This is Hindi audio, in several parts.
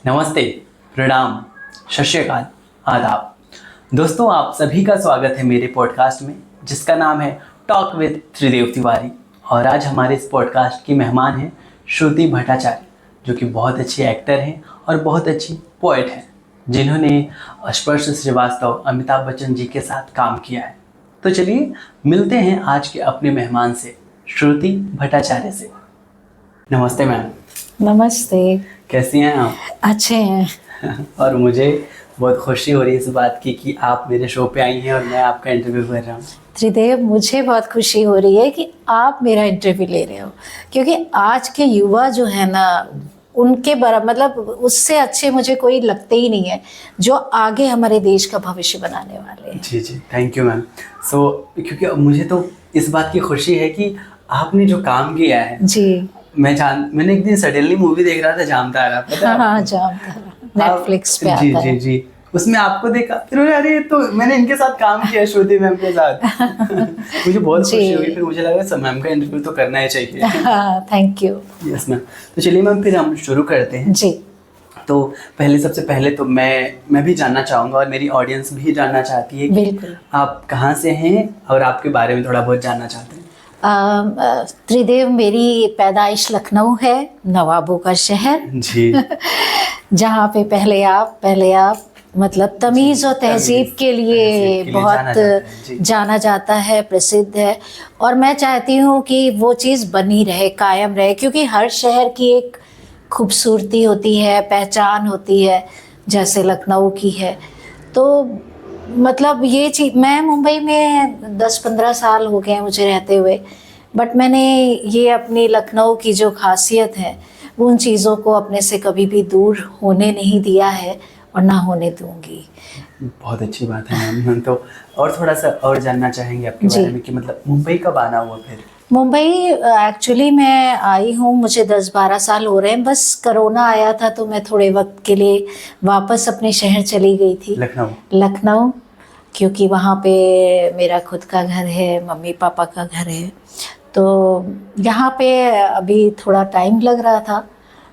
नमस्ते, प्रणाम, सत श्री अकाल, आदाब। दोस्तों, आप सभी का स्वागत है मेरे पॉडकास्ट में जिसका नाम है टॉक विद त्रिदेव तिवारी। और आज हमारे इस पॉडकास्ट की मेहमान हैं श्रुति भट्टाचार्य, जो कि बहुत अच्छी एक्टर हैं और बहुत अच्छी पोएट हैं, जिन्होंने स्पर्श श्रीवास्तव, अमिताभ बच्चन जी के साथ काम किया है। तो चलिए मिलते हैं आज के अपने मेहमान से, श्रुति भट्टाचार्य से। नमस्ते मैम। नमस्ते। कैसी हैं आप? अच्छे हैं। और मुझे बहुत खुशी हो रही है इस बात की कि आप मेरे शो पे आई हैं और मैं आपका इंटरव्यू कर रहा हूँ। त्रिदेव, मुझे बहुत खुशी हो रही है कि आप मेरा इंटरव्यू ले रहे हो, क्योंकि आज के युवा जो है ना, उनके बराबर मतलब उससे अच्छे मुझे कोई लगते ही नहीं है जो आगे हमारे देश का भविष्य बनाने वाले हैं। जी जी, थैंक यू मैम। क्योंकि मुझे तो इस बात की खुशी है कि आपने जो काम किया है जी। मैंने एक दिन सडनली मूवी देख रहा था, जामतारा, पता है? हाँ, जामतारा नेटफ्लिक्स पे आता है। जी जी, उसमें आपको देखा, फिर अरे तो मैंने इनके साथ काम किया, श्रुति मैम के साथ। मुझे बहुत खुशी हुई, फिर मुझे लगा मैम का इंटरव्यू तो करना ही चाहिए। Thank you. Yes ma'am. तो चलिए मैम, फिर हम शुरू करते हैं। जी। तो सबसे पहले तो मैं भी जानना चाहूँगा और मेरी ऑडियंस भी जानना चाहती है कि बिल्कुल, आप कहाँ से हैं और आपके बारे में थोड़ा बहुत जानना चाहते हैं। त्रिदेव, मेरी पैदाइश लखनऊ है, नवाबों का शहर जी। जहाँ पे पहले आप मतलब तमीज़ और तहजीब के लिए बहुत जाना जाता है, प्रसिद्ध है। और मैं चाहती हूँ कि वो चीज़ बनी रहे, कायम रहे, क्योंकि हर शहर की एक खूबसूरती होती है, पहचान होती है, जैसे लखनऊ की है। तो मतलब ये चीज़, मैं मुंबई में 10-15 साल हो गए मुझे रहते हुए, बट मैंने ये अपनी लखनऊ की जो खासियत है उन चीज़ों को अपने से कभी भी दूर होने नहीं दिया है और ना होने दूंगी। बहुत अच्छी बात है मैम। तो और थोड़ा सा और जानना चाहेंगे आपके बारे में कि मतलब मुंबई कब आना हुआ फिर? मुंबई एक्चुअली मैं आई हूँ, मुझे 10-12 साल हो रहे हैं। बस कोरोना आया था तो मैं थोड़े वक्त के लिए वापस अपने शहर चली गई थी, लखनऊ, क्योंकि वहाँ पे मेरा खुद का घर है, मम्मी पापा का घर है। तो यहाँ पे अभी थोड़ा टाइम लग रहा था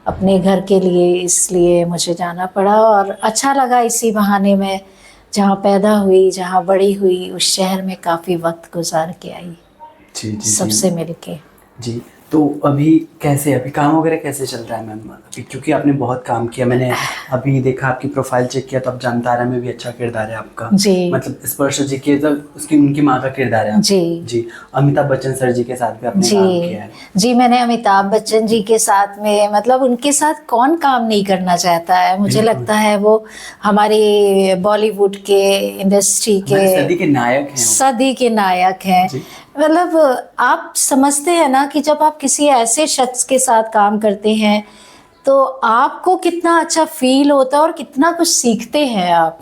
अपने घर के लिए, इसलिए मुझे जाना पड़ा। और अच्छा लगा इसी बहाने में जहाँ पैदा हुई, जहाँ बड़ी हुई, उस शहर में काफ़ी वक्त गुजार के आई। जी जी, सबसे मिलके। जी। तो अभी काम वगैरह कैसे चल रहा है मैम? अभी क्योंकि आपने बहुत काम किया, मैंने अभी देखा, आपकी प्रोफाइल चेक किया तो अब जामतारा में भी अच्छा किरदार है आपका। जी। मतलब स्पर्श जी के तो उनकी माँ का किरदार है। जी जी। अमिताभ बच्चन सर जी के साथ भी आपने काम किया है। जी, मैंने अमिताभ बच्चन जी के साथ में, मतलब उनके साथ कौन काम नहीं करना चाहता है। मुझे लगता है वो हमारी बॉलीवुड के इंडस्ट्री के सदी के नायक हैं। मतलब आप समझते हैं ना कि जब आप किसी ऐसे शख्स के साथ काम करते हैं तो आपको कितना अच्छा फील होता है और कितना कुछ सीखते हैं आप।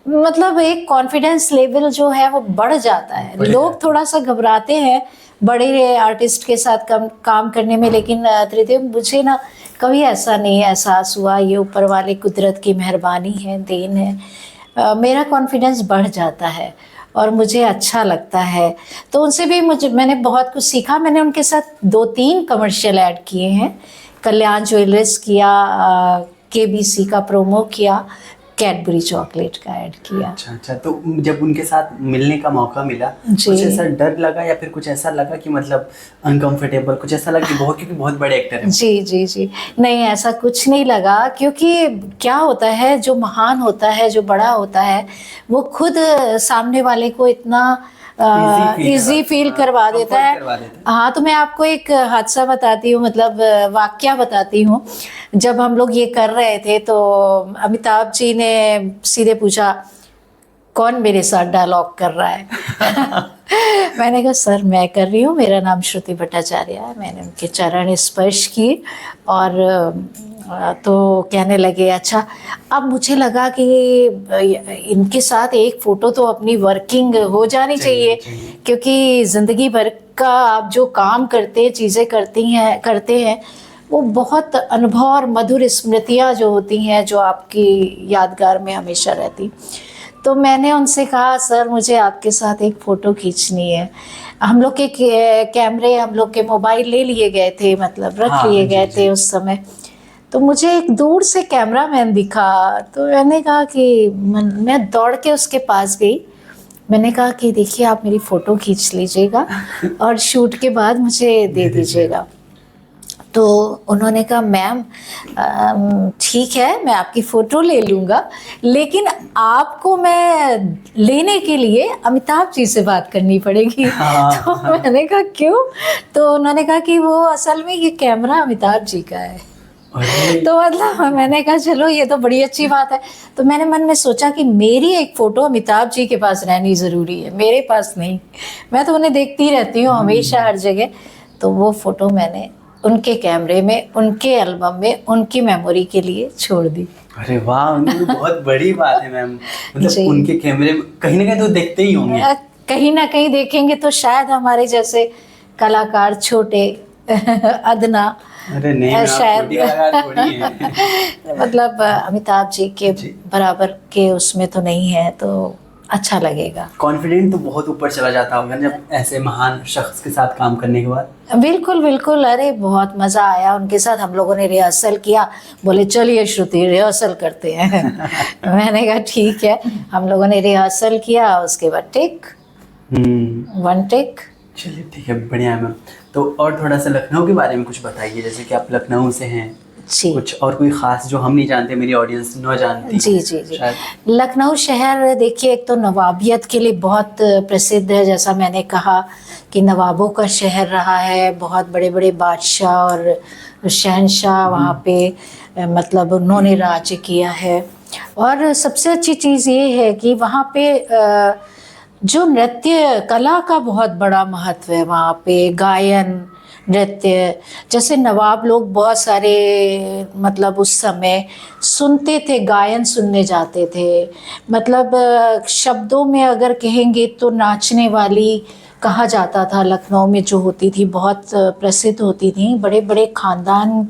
मतलब एक कॉन्फिडेंस लेवल जो है वो बढ़ जाता है। लोग थोड़ा सा घबराते हैं बड़े आर्टिस्ट के साथ काम करने में, लेकिन त्रिदेव, मुझे ना कभी ऐसा नहीं एहसास हुआ। ये ऊपर वाले कुदरत की मेहरबानी है, देन है। मेरा कॉन्फिडेंस बढ़ जाता है और मुझे अच्छा लगता है। तो उनसे भी मैंने बहुत कुछ सीखा। मैंने उनके साथ 2-3 कमर्शियल ऐड किए हैं। कल्याण ज्वेलर्स किया, KBC का प्रोमो किया, कैडबरी चॉकलेट का ऐड किया। अच्छा। तो जब उनके साथ मिलने का मौका मिला, कुछ ऐसा डर लगा या फिर कुछ ऐसा लगा कि मतलब अनकंफर्टेबल, कुछ ऐसा लगा कि क्योंकि बहुत बड़े एक्टर हैं? जी जी जी, नहीं, ऐसा कुछ नहीं लगा। क्योंकि क्या होता है, जो महान होता है, जो बड़ा होता है, वो खुद सामने वाले को इतना इजी फील करवा देता है। हाँ, तो मैं आपको एक हादसा बताती हूँ, मतलब वाकया बताती हूँ। जब हम लोग ये कर रहे थे तो अमिताभ जी ने सीधे पूछा, कौन मेरे साथ डायलॉग कर रहा है? मैंने कहा, सर मैं कर रही हूँ, मेरा नाम श्रुति भट्टाचार्य है। मैंने उनके चरण स्पर्श किए और तो कहने लगे अच्छा। अब मुझे लगा कि इनके साथ एक फ़ोटो तो अपनी वर्किंग हो जानी चाहिए, क्योंकि ज़िंदगी भर का आप जो काम करते हैं, चीज़ें करते हैं, वो बहुत अनुभव और मधुर स्मृतियाँ जो होती हैं, जो आपकी यादगार में हमेशा रहती। तो मैंने उनसे कहा, सर मुझे आपके साथ एक फ़ोटो खींचनी है। हम लोग के कैमरे, हम लोग के मोबाइल ले लिए गए थे, मतलब रख लिए गए थे उस समय। तो मुझे एक दूर से कैमरामैन दिखा, तो मैंने कहा कि मैं दौड़ के उसके पास गई। मैंने कहा कि देखिए आप मेरी फ़ोटो खींच लीजिएगा और शूट के बाद मुझे दे दीजिएगा। तो उन्होंने कहा मैम ठीक है, मैं आपकी फ़ोटो ले लूँगा, लेकिन आपको मैं लेने के लिए अमिताभ जी से बात करनी पड़ेगी। तो मैंने कहा क्यों? तो उन्होंने कहा कि वो असल में ये कैमरा अमिताभ जी का है। तो मतलब मैंने कहा चलो ये तो बड़ी अच्छी बात है। तो मैंने मन में सोचा कि मेरी एक फ़ोटो अमिताभ जी के पास रहनी ज़रूरी है, मेरे पास नहीं। मैं तो उन्हें देखती रहती हूँ हमेशा हर जगह। तो वो फ़ोटो मैंने उनके कैमरे में, उनके एल्बम में, उनकी मेमोरी के लिए छोड़ दी। अरे वाह, उनकी तो बहुत बड़ी बात है मैम। मतलब उनके कैमरे में कहीं ना कहीं तो देखते ही होंगे। कहीं ना कहीं देखेंगे तो शायद हमारे जैसे कलाकार छोटे अदना, अरे नहीं, शायद थोड़ी है। मतलब अमिताभ जी के बराबर के उसमें तो नहीं है, तो अच्छा लगेगा। कॉन्फिडेंट तो बहुत ऊपर चला जाता होगा जब ऐसे महान शख्स के साथ काम करने के बाद। बिल्कुल बिल्कुल, अरे बहुत मज़ा आया उनके साथ। हम लोगों ने रिहर्सल किया, बोले चलिए श्रुति रिहर्सल करते हैं। मैंने कहा ठीक है। हम लोगों ने रिहर्सल किया, उसके बाद टेक 1 टेक। चलिए ठीक है, बढ़िया है मैम। तो और थोड़ा सा लखनऊ के बारे में कुछ बताइए, जैसे कि आप लखनऊ से हैं जी। कुछ और कोई ख़ास जो हम नहीं जानते, मेरी ऑडियंस न जानती। जी जी जी। लखनऊ शहर देखिए, एक तो नवाबियत के लिए बहुत प्रसिद्ध है। जैसा मैंने कहा कि नवाबों का शहर रहा है, बहुत बड़े बड़े बादशाह और शहंशाह वहाँ पे मतलब उन्होंने राज्य किया है। और सबसे अच्छी चीज़ ये है कि वहाँ पे जो नृत्य कला का बहुत बड़ा महत्व है। वहाँ पे गायन, नृत्य, जैसे नवाब लोग बहुत सारे मतलब उस समय सुनते थे, गायन सुनने जाते थे। मतलब शब्दों में अगर कहेंगे तो नाचने वाली कहा जाता था। लखनऊ में जो होती थी बहुत प्रसिद्ध होती थी, बड़े बड़े ख़ानदान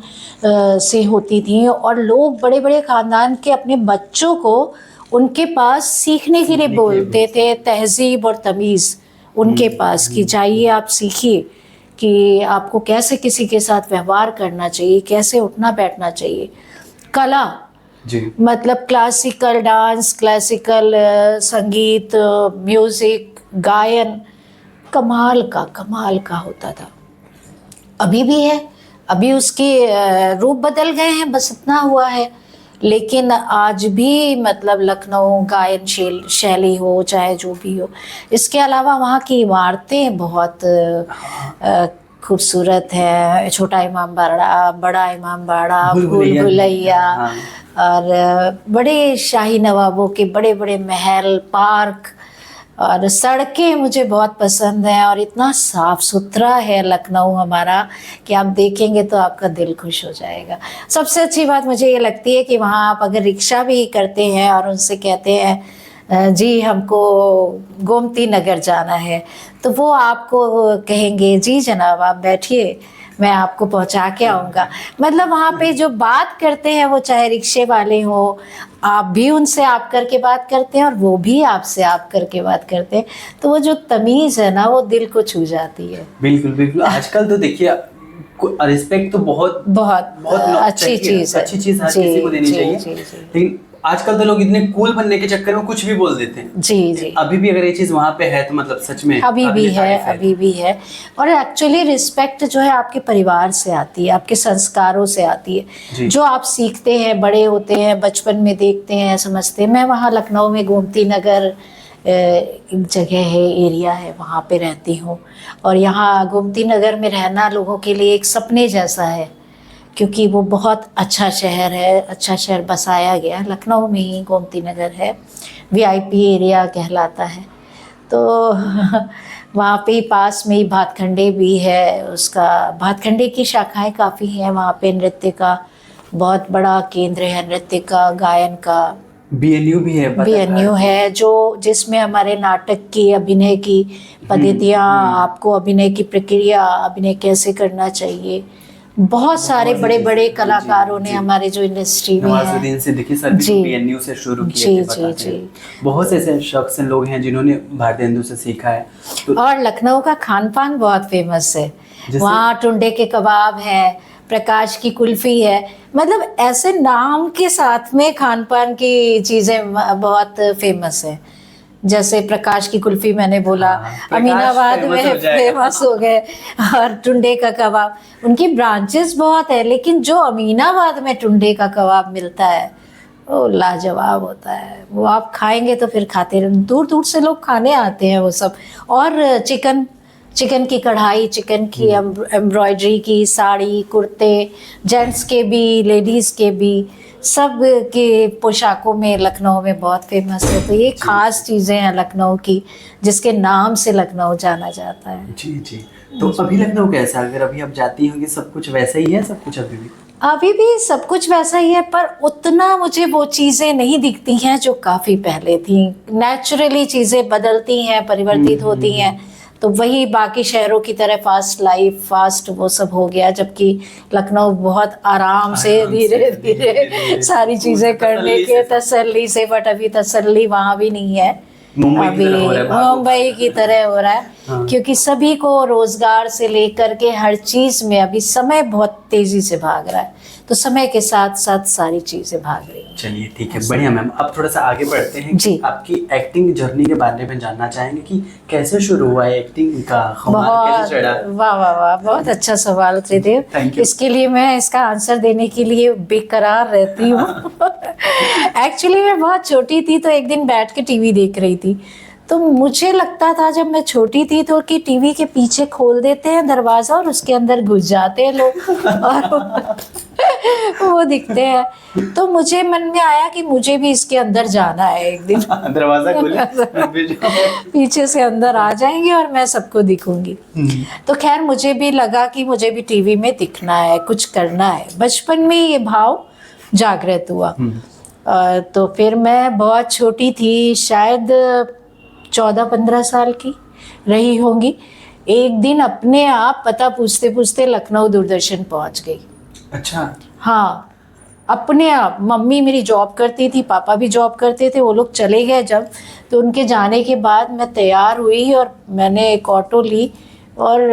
से होती थी, और लोग बड़े बड़े ख़ानदान के अपने बच्चों को उनके पास सीखने के लिए बोलते थे। तहज़ीब और तमीज़ उनके पास कि जाइए आप सीखिए कि आपको कैसे किसी के साथ व्यवहार करना चाहिए, कैसे उठना बैठना चाहिए। कला जी, मतलब क्लासिकल डांस, क्लासिकल संगीत, म्यूज़िक, गायन कमाल का होता था। अभी भी है, अभी उसके रूप बदल गए हैं, बस इतना हुआ है। लेकिन आज भी मतलब लखनऊ गायन शैली हो चाहे जो भी हो, इसके अलावा वहाँ की इमारतें बहुत खूबसूरत है। छोटा इमाम बाड़ा, बड़ा इमाम बाड़ा, भूल भुलैया, और बड़े शाही नवाबों के बड़े बड़े महल, पार्क और सड़कें मुझे बहुत पसंद हैं। और इतना साफ़ सुथरा है लखनऊ हमारा कि आप देखेंगे तो आपका दिल खुश हो जाएगा। सबसे अच्छी बात मुझे ये लगती है कि वहाँ आप अगर रिक्शा भी करते हैं और उनसे कहते हैं जी हमको गोमती नगर जाना है, तो वो आपको कहेंगे जी जनाब आप बैठिए, मैं आपको पहुंचा के आऊँगा। मतलब वहाँ पे जो बात करते हैं वो चाहे रिक्शे वाले हो, आप भी उनसे आप करके बात करते हैं और वो भी आपसे आप करके बात करते हैं। तो वो जो तमीज़ है ना, वो दिल को छू जाती है। बिल्कुल बिल्कुल। आजकल तो देखिए रिस्पेक्ट तो बहुत अच्छी चीज़ है, अच्छी चीज़ हर किसी को देनी चाहिए। लेकिन आजकल तो लोग इतने कूल बनने के चक्कर में कुछ भी बोल देते हैं। जी जी। अभी भी अगर ये चीज़ वहाँ पे है तो मतलब सच में अभी भी है। और एक्चुअली रिस्पेक्ट जो है आपके परिवार से आती है, आपके संस्कारों से आती है, जो आप सीखते हैं, बड़े होते हैं, बचपन में देखते हैं, समझते हैं। मैं वहाँ लखनऊ में गोमती नगर एक जगह है, एरिया है, वहाँ पे रहती हूँ। और यहाँ गोमती नगर में रहना लोगों के लिए एक सपने जैसा है, क्योंकि वो बहुत अच्छा शहर है, अच्छा शहर बसाया गया। लखनऊ में ही गोमती नगर है, VIP एरिया कहलाता है। तो वहाँ पे पास में ही भातखंडे भी है, उसका भातखंडे की शाखाएं काफ़ी हैं। वहाँ पे नृत्य का बहुत बड़ा केंद्र है, नृत्य का, गायन का। BNU भी है, BNU है जो जिसमें हमारे नाटक की, अभिनय की पद्धतियाँ, आपको अभिनय की प्रक्रिया, अभिनय कैसे करना चाहिए, बहुत सारे बड़े बड़े कलाकारों ने हमारे जो इंडस्ट्री में नवाजुद्दीन सिद्दीकी सर भी BNU से शुरू किए थे। जी। बहुत से ऐसे शख्स लोग हैं जिन्होंने भारतेंदु से सीखा है। और लखनऊ का खान पान बहुत फेमस है। वहाँ टुंडे के कबाब हैं, प्रकाश की कुल्फी है, मतलब ऐसे नाम के साथ में खान पान की चीज़ें बहुत फेमस है। जैसे प्रकाश की कुल्फी मैंने बोला, प्रकाश अमीनाबाद famous में हो जाएगा। फेमस हो गए, और टुंडे का कबाब, उनकी ब्रांचेस बहुत है, लेकिन जो अमीनाबाद में टुंडे का कबाब मिलता है वो लाजवाब होता है। वो आप खाएंगे तो फिर खाते रहे, दूर दूर से लोग खाने आते हैं वो सब। और चिकन की कढ़ाई, चिकन की एम्ब्रॉयडरी की साड़ी, कुर्ते, जेंट्स के भी लेडीज़ के भी, सब के पोशाकों में लखनऊ में बहुत फेमस है। तो ये खास चीज़ें हैं लखनऊ की, जिसके नाम से लखनऊ जाना जाता है। जी जी। तो अभी लखनऊ कैसा है? अगर अभी आप जाती होंगी सब कुछ वैसा ही है, सब कुछ अभी भी? अभी भी सब कुछ वैसा ही है, पर उतना मुझे वो चीज़ें नहीं दिखती हैं जो काफ़ी पहले थी। नेचुरली चीज़ें बदलती हैं, परिवर्तित होती हैं, तो वही बाकी शहरों की तरह फास्ट लाइफ, फास्ट वो सब हो गया, जबकि लखनऊ बहुत आराम से धीरे धीरे सारी चीज़ें करने के तसल्ली से, बट अभी तसल्ली वहाँ भी नहीं है। अभी मुंबई की तरह हो रहा है, क्योंकि सभी को रोजगार से लेकर के हर चीज में अभी समय बहुत तेजी से भाग रहा है, तो समय के साथ साथ सारी चीजें भाग रही हैं। चलिए ठीक है, बढ़िया मैम। अब थोड़ा सा आगे बढ़ते हैं जी। आपकी एक्टिंग जर्नी के बारे में जानना चाहेंगे कि कैसे शुरू हुआ है एक्टिंग का खुमार, बहुत कैसे चढ़ा? वाह वाह वाह, बहुत अच्छा सवाल त्रिदेव। Thank you. इसके लिए मैं इसका आंसर देने के लिए बेकरार रहती हूँ। एक्चुअली मैं बहुत छोटी थी, तो एक दिन बैठ के टीवी देख रही थी, तो मुझे लगता था जब मैं छोटी थी तो कि टीवी के पीछे खोल देते हैं दरवाजा और उसके अंदर घुस जाते हैं लोग और वो दिखते हैं। तो मुझे मन में आया कि मुझे भी इसके अंदर जाना है एक दिन। दरवाजा खोले पीछे से अंदर आ जाएंगे और मैं सबको दिखूंगी। तो खैर मुझे भी लगा कि मुझे भी टीवी में दिखना है, कुछ करना है। बचपन में ये भाव जागृत हुआ। तो फिर मैं बहुत छोटी थी, शायद 14-15 साल की रही होंगी। एक दिन अपने आप पता पूछते पूछते लखनऊ दूरदर्शन पहुंच गई। अच्छा। हाँ, अपने आप। मम्मी मेरी जॉब करती थी, पापा भी जॉब करते थे, वो लोग चले गए जब, तो उनके जाने के बाद मैं तैयार हुई और मैंने एक ऑटो ली और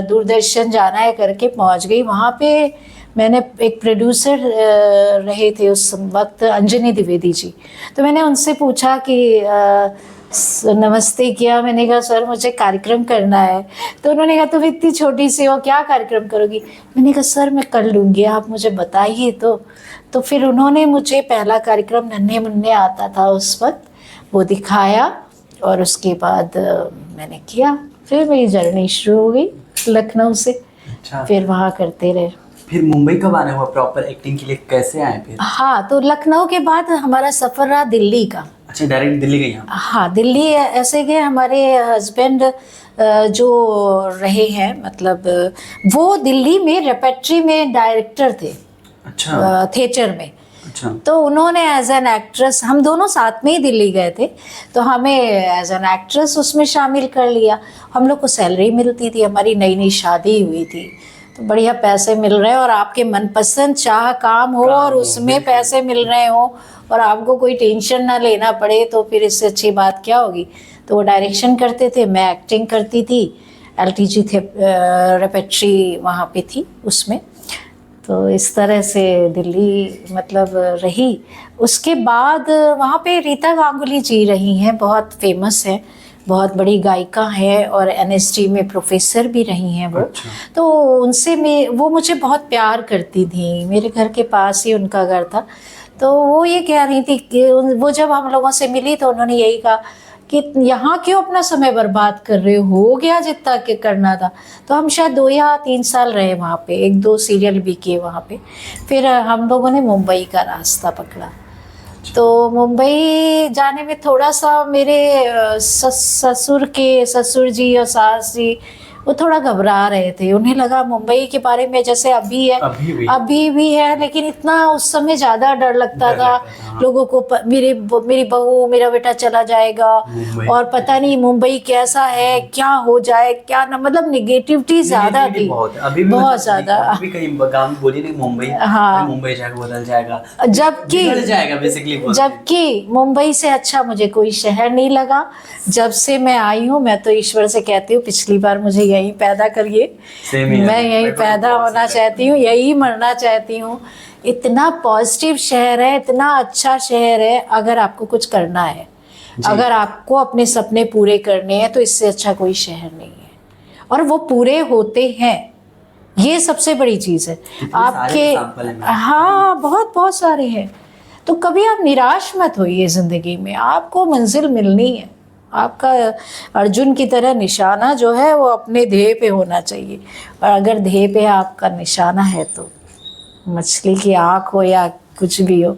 दूरदर्शन जाना है करके पहुंच गई। वहाँ पे मैंने एक प्रोड्यूसर रहे थे उस वक्त, अंजनी द्विवेदी जी। तो मैंने उनसे पूछा कि नमस्ते किया, मैंने कहा सर मुझे कार्यक्रम करना है। तो उन्होंने कहा तुम इतनी छोटी सी हो, क्या कार्यक्रम करोगी? मैंने कहा सर मैं कर लूँगी, आप मुझे बताइए। तो फिर उन्होंने मुझे पहला कार्यक्रम नन्हे मुन्ने आता था उस वक्त, वो दिखाया और उसके बाद मैंने किया। फिर मेरी जर्नी शुरू हो गई लखनऊ से। अच्छा। फिर वहाँ करते रहे। फिर मुंबई कब आना हुआ प्रॉपर एक्टिंग के लिए, कैसे आए फिर? हाँ, तो लखनऊ के बाद हमारा सफ़र रहा दिल्ली का। अच्छा, डायरेक्ट दिल्ली गई आप? हाँ, दिल्ली ऐसे गए। हमारे हस्बैंड जो रहे हैं, मतलब वो दिल्ली में रेपेट्री में डायरेक्टर थे। अच्छा। थिएटर में। अच्छा। तो उन्होंने एज एन एक्ट्रेस, हम दोनों साथ में ही दिल्ली गए थे, तो हमें एज एन एक्ट्रेस उसमें शामिल कर लिया। हम लोग को सैलरी मिलती थी, हमारी नई नई शादी हुई थी, तो बढ़िया पैसे मिल रहे हैं और आपके मनपसंद चाह काम हो और उसमें पैसे मिल रहे हो और आपको कोई टेंशन ना लेना पड़े, तो फिर इससे अच्छी बात क्या होगी। तो वो डायरेक्शन करते थे, मैं एक्टिंग करती थी। LTG थे रेपेट्री वहाँ पे थी उसमें। तो इस तरह से दिल्ली मतलब रही। उसके बाद वहाँ पे रीता गांगुली जी रही हैं, बहुत फेमस है, बहुत बड़ी गायिका है और NST में प्रोफेसर भी रही हैं वो। अच्छा। तो उनसे वो मुझे बहुत प्यार करती थी, मेरे घर के पास ही उनका घर था। तो वो ये कह रही थी कि वो जब हम लोगों से मिली तो उन्होंने यही कहा कि यहाँ क्यों अपना समय बर्बाद कर रहे हो गया जितना कि करना था। तो हम शायद 2 या 3 साल रहे वहाँ पे, 1-2 सीरियल भी किए वहाँ पे। फिर हम लोगों ने मुंबई का रास्ता पकड़ा। तो मुंबई जाने में थोड़ा सा मेरे ससुर जी और सास जी वो थोड़ा घबरा रहे थे। उन्हें लगा मुंबई के बारे में जैसे अभी है, अभी भी है, लेकिन इतना उस समय ज़्यादा डर लगता था लोगों को। मेरी बहू, मेरा बेटा चला जाएगा और पता नहीं मुंबई कैसा है, क्या हो जाए, क्या ना, मतलब निगेटिविटी ज़्यादा थी, बहुत ज़्यादा। अभी कहीं गाँव बोली नहीं मुंबई, हाँ, मुंबई जाकर बदल जाएगा, जबकि मुंबई से अच्छा मुझे कोई शहर नहीं लगा। जब से मैं आई हूँ, मैं तो ईश्वर से कहती हूँ, पिछली बार मुझे यहीं पैदा करिए, मैं यहीं पैदा होना चाहती हूँ, यहीं मरना चाहती हूँ। इतना पॉजिटिव शहर है, इतना अच्छा शहर है। अगर आपको कुछ करना है, अगर आपको अपने सपने पूरे करने हैं, तो इससे अच्छा कोई शहर नहीं है, और वो पूरे होते हैं। ये सबसे बड़ी चीज़ है आपके। हाँ, बहुत बहुत सारे हैं। तो कभी आप निराश मत होइए ज़िंदगी में, आपको मंजिल मिलनी है। आपका अर्जुन की तरह निशाना जो है वो अपने ध्येय पे होना चाहिए, और अगर ध्येय पे आपका निशाना है तो मछली की आँख हो या कुछ भी हो,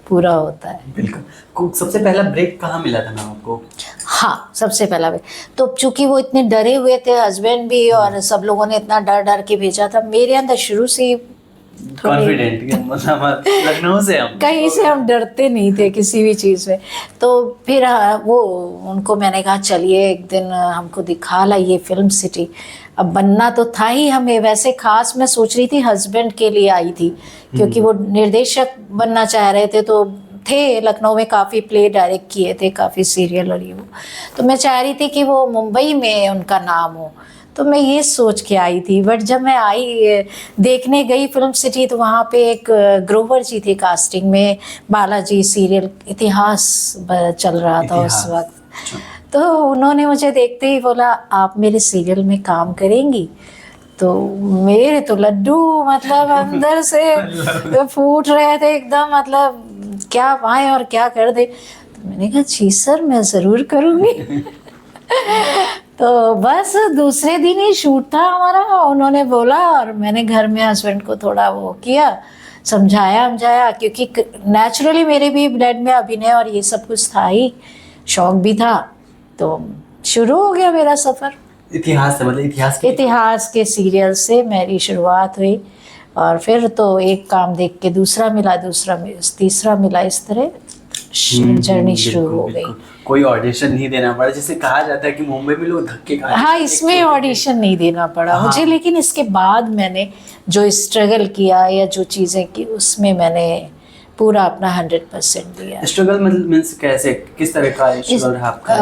पूरा होता है। बिल्कुल। सबसे पहला ब्रेक कहाँ मिला था मैम आपको? हाँ, सबसे पहला तो चूंकि वो इतने डरे हुए थे, हस्बैंड भी, और सब लोगों ने इतना डर डर के भेजा था, मेरे अंदर शुरू से ही कॉन्फिडेंट, मतलब लखनऊ से हम कहीं से हम डरते नहीं थे किसी भी चीज़ में। तो फिर वो उनको मैंने कहा चलिए एक दिन हमको दिखा लाइए फिल्म सिटी। अब बनना तो था ही हमें, वैसे खास मैं सोच रही थी हस्बैंड के लिए आई थी, क्योंकि वो निर्देशक बनना चाह रहे थे, तो थे लखनऊ में काफ़ी प्ले डायरेक्ट किए थे, काफ़ी सीरियल और ये वो। तो मैं चाह रही थी कि वो मुंबई में उनका नाम हो, तो मैं ये सोच के आई थी। बट जब मैं आई देखने गई फिल्म सिटी, तो वहाँ पे एक ग्रोवर जी थे कास्टिंग में, बालाजी सीरियल इतिहास चल रहा था उस वक्त। तो उन्होंने मुझे देखते ही बोला आप मेरे सीरियल में काम करेंगी। तो मेरे तो लड्डू मतलब अंदर से फूट रहे थे एकदम, मतलब क्या पाए और क्या कर दे। तो मैंने कहा जी सर, मैं ज़रूर करूँगी। तो बस दूसरे दिन ही शूट था हमारा, उन्होंने बोला, और मैंने घर में हस्बैंड को थोड़ा वो किया, समझाया, क्योंकि नेचुरली मेरे भी ब्लड में अभिनय और ये सब कुछ था ही, शौक भी था। तो शुरू हो गया मेरा सफ़र। इतिहास से, मतलब इतिहास के सीरियल से मेरी शुरुआत हुई, और फिर तो एक काम देख के दूसरा मिला, तीसरा मिला, इस तरह जर्नी शुरू हो गई। कोई ऑडिशन नहीं देना पड़ा, जैसे कहा जाता है कि मुंबई में लोग धक्के खाते हैं। हाँ, इसमें ऑडिशन नहीं देना पड़ा मुझे, लेकिन इसके बाद मैंने जो स्ट्रगल किया या जो चीज़ें की, उसमें मैंने पूरा अपना 100% दिया। स्ट्रगल मतलब मींस कैसे, किस तरह का स्ट्रगल रहा आपका?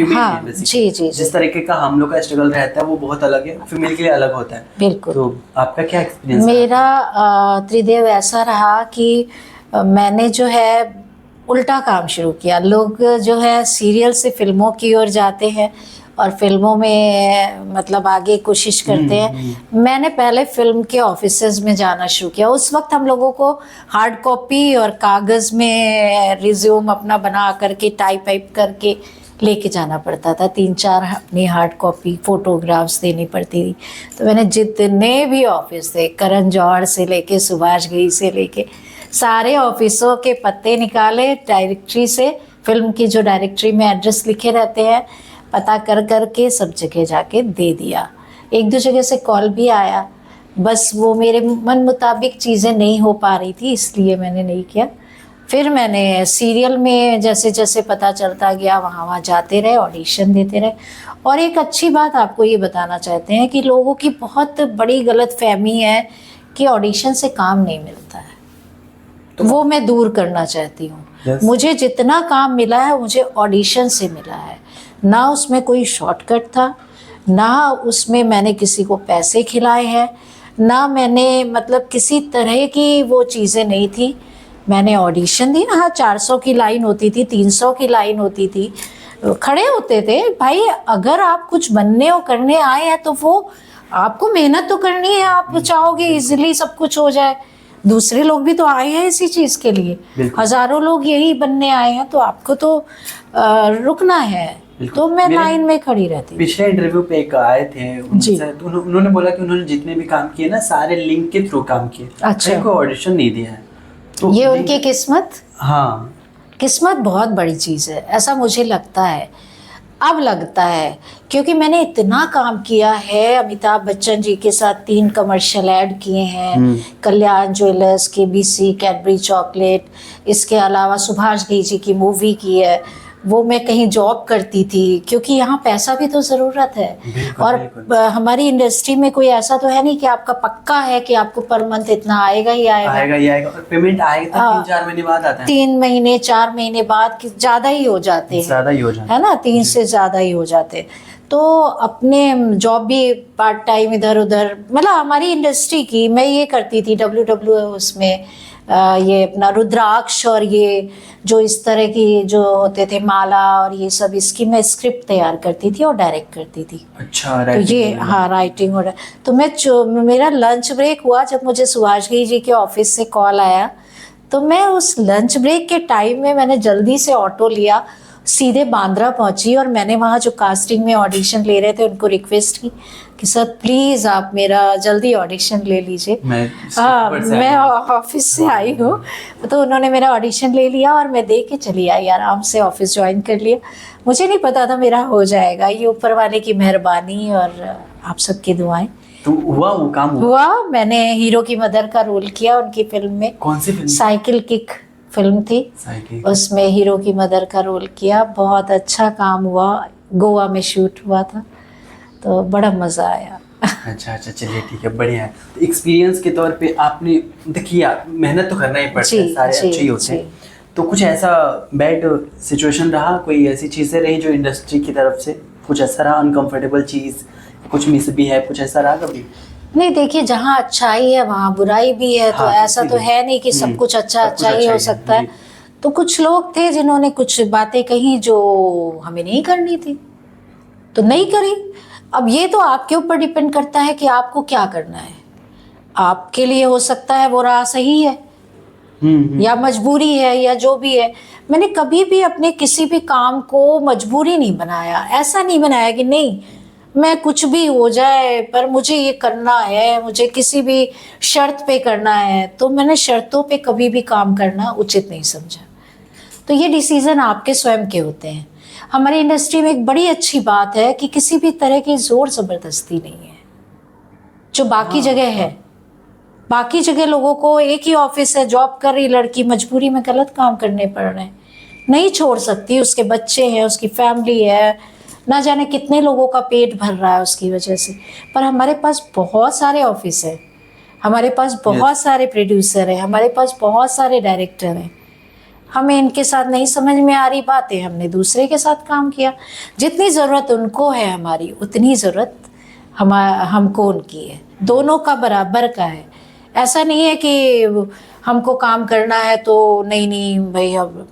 हाँ, जी, जिस तरीके का हम लोग का स्ट्रगल रहता है वो बहुत अलग है, फीमेल के लिए अलग होता है। बिल्कुल। तो आपका क्या एक्सपीरियंस? मेरा त्रिदेव ऐसा रहा कि मैंने जो है उल्टा काम शुरू किया। लोग जो है सीरियल से फिल्मों की ओर जाते हैं और फिल्मों में मतलब आगे कोशिश करते हैं। मैंने पहले फिल्म के ऑफिसेज में जाना शुरू किया। उस वक्त हम लोगों को हार्ड कॉपी और कागज़ में रिज्यूम अपना बना करके टाइप करके लेके जाना पड़ता था। 3-4 अपनी हार्ड कॉपी फ़ोटोग्राफ्स देनी पड़ती थी। तो मैंने जितने भी ऑफिस थे, करण जौहर से लेके सुभाष घई से लेके सारे ऑफिसों के पत्ते निकाले, डायरेक्टरी से, फिल्म की जो डायरेक्टरी में एड्रेस लिखे रहते हैं, पता कर के सब जगह जाके दे दिया। 1-2 जगह से कॉल भी आया, बस वो मेरे मन मुताबिक चीज़ें नहीं हो पा रही थी, इसलिए मैंने नहीं किया। फिर मैंने सीरियल में जैसे जैसे पता चलता गया, वहाँ जाते रहे, ऑडिशन देते रहे। और एक अच्छी बात आपको ये बताना चाहते हैं कि लोगों की बहुत बड़ी गलतफहमी है कि ऑडिशन से काम नहीं मिलता है, तो वो मैं दूर करना चाहती हूँ। मुझे जितना काम मिला है, मुझे ऑडिशन से मिला है। ना उसमें कोई शॉर्टकट था, ना उसमें मैंने किसी को पैसे खिलाए हैं, ना मैंने मतलब किसी तरह की वो चीज़ें नहीं थी। मैंने ऑडिशन दी। हाँ, 400 की लाइन होती थी, 300 की लाइन होती थी, खड़े होते थे। भाई, अगर आप कुछ बनने और करने आए हैं तो वो आपको मेहनत तो करनी है। आप चाहोगे इजीली सब कुछ हो जाए, दूसरे लोग भी तो आए हैं इसी चीज़ के लिए, हजारों लोग यही बनने आए हैं, तो आपको तो रुकना है। तो मैं लाइन में खड़ी रहती। पिछले इंटरव्यू पे एक आए थे तो उन्होंने बोला कि उन्होंने जितने भी काम किए ना, सारे लिंक के थ्रू काम किए। अच्छा, कोई ऑडिशन नहीं दिया है। तो ये उनकी किस्मत। हाँ, किस्मत बहुत बड़ी चीज़ है, ऐसा मुझे लगता है। अब लगता है, क्योंकि मैंने इतना काम किया है। अमिताभ बच्चन जी के साथ 3 कमर्शियल ऐड किए हैं, कल्याण ज्वेलर्स, KBC, कैडबरी चॉकलेट। इसके अलावा सुभाष घई जी की मूवी की है, वो मैं कहीं जॉब करती थी, क्योंकि यहाँ पैसा भी तो ज़रूरत है। और हमारी इंडस्ट्री में कोई ऐसा तो है नहीं कि आपका पक्का है कि आपको पर मंथ इतना आएगा ही आएगा। और पेमेंट आएगा 3-4 महीने बाद आता है। 3 महीने 4 महीने बाद ज़्यादा ही हो जाते हैं, है ना, 3 से ज़्यादा ही हो जाते। तो अपने जॉब भी पार्ट टाइम इधर उधर, मतलब हमारी इंडस्ट्री की मैं ये करती थी WW उसमें ये अपना रुद्राक्ष और ये जो इस तरह की जो होते थे माला और ये सब, इसकी मैं स्क्रिप्ट तैयार करती थी और डायरेक्ट करती थी। अच्छा, तो ये हाँ राइटिंग और तो मेरा लंच ब्रेक हुआ जब मुझे सुभाषगिरी जी के ऑफिस से कॉल आया, तो मैं उस लंच ब्रेक के टाइम में मैंने जल्दी से ऑटो लिया, सीधे बांद्रा पहुंची और मैंने वहाँ जो कास्टिंग में ऑडिशन ले रहे थे उनको रिक्वेस्ट की कि सर प्लीज़ आप मेरा जल्दी ऑडिशन ले लीजिए। हाँ, मैं ऑफिस से आई हूँ, तो उन्होंने मेरा ऑडिशन ले लिया और मैं दे के चली आई, आराम से ऑफिस ज्वाइन कर लिया। मुझे नहीं पता था मेरा हो जाएगा, ये ऊपर वाले की मेहरबानी और आप सबकी दुआएं। तो हुआ वो काम हुआ। मैंने हीरो की मदर का रोल किया उनकी फिल्म में। कौन सी फिल्म? साइकिल किक फिल्म थी, उसमें हीरो की मदर का रोल किया। बहुत अच्छा काम हुआ, गोवा में शूट हुआ था, तो बड़ा मज़ा आया। अच्छा, चलिए ठीक है, बढ़िया है। तो एक्सपीरियंस के तौर पे आपने देखिए, मेहनत तो करना ही पड़ता है, सारे अच्छे ही होते हैं। तो कुछ ऐसा बैड सिचुएशन रहा, कोई ऐसी चीज़ें रही जो इंडस्ट्री की तरफ से कुछ ऐसा रहा, अनकंफर्टेबल चीज़, कुछ मिसबिहेव, कुछ ऐसा रहा कभी? नहीं, देखिए जहाँ अच्छाई है वहाँ बुराई भी है। तो ऐसा तो है नहीं कि सब कुछ अच्छा ही हो सकता है। तो कुछ लोग थे जिन्होंने कुछ बातें कही जो हमें नहीं करनी थी, तो नहीं करी। अब ये तो आपके ऊपर डिपेंड करता है कि आपको क्या करना है। आपके लिए हो सकता है वो राह सही है या मजबूरी है या जो भी है। मैंने कभी भी अपने किसी भी काम को मजबूरी नहीं बनाया। ऐसा नहीं बनाया कि नहीं मैं कुछ भी हो जाए पर मुझे ये करना है, मुझे किसी भी शर्त पे करना है। तो मैंने शर्तों पे कभी भी काम करना उचित नहीं समझा। तो ये डिसीजन आपके स्वयं के होते हैं। हमारी इंडस्ट्री में एक बड़ी अच्छी बात है कि किसी भी तरह की जोर ज़बरदस्ती नहीं है, जो बाकी जगह है। बाकी जगह लोगों को एक ही ऑफिस है, जॉब कर रही लड़की मजबूरी में गलत काम करने पड़ रहे हैं, नहीं छोड़ सकती, उसके बच्चे हैं, उसकी फैमिली है, ना जाने कितने लोगों का पेट भर रहा है उसकी वजह से। पर हमारे पास बहुत सारे ऑफिस है, हमारे पास बहुत सारे प्रोड्यूसर हैं, हमारे पास बहुत सारे डायरेक्टर हैं। हमें इनके साथ नहीं समझ में आ रही बातें, हमने दूसरे के साथ काम किया। जितनी ज़रूरत उनको है हमारी, उतनी ज़रूरत हमको उनकी है। दोनों का बराबर का है। ऐसा नहीं है कि हमको काम करना है तो नहीं भाई, अब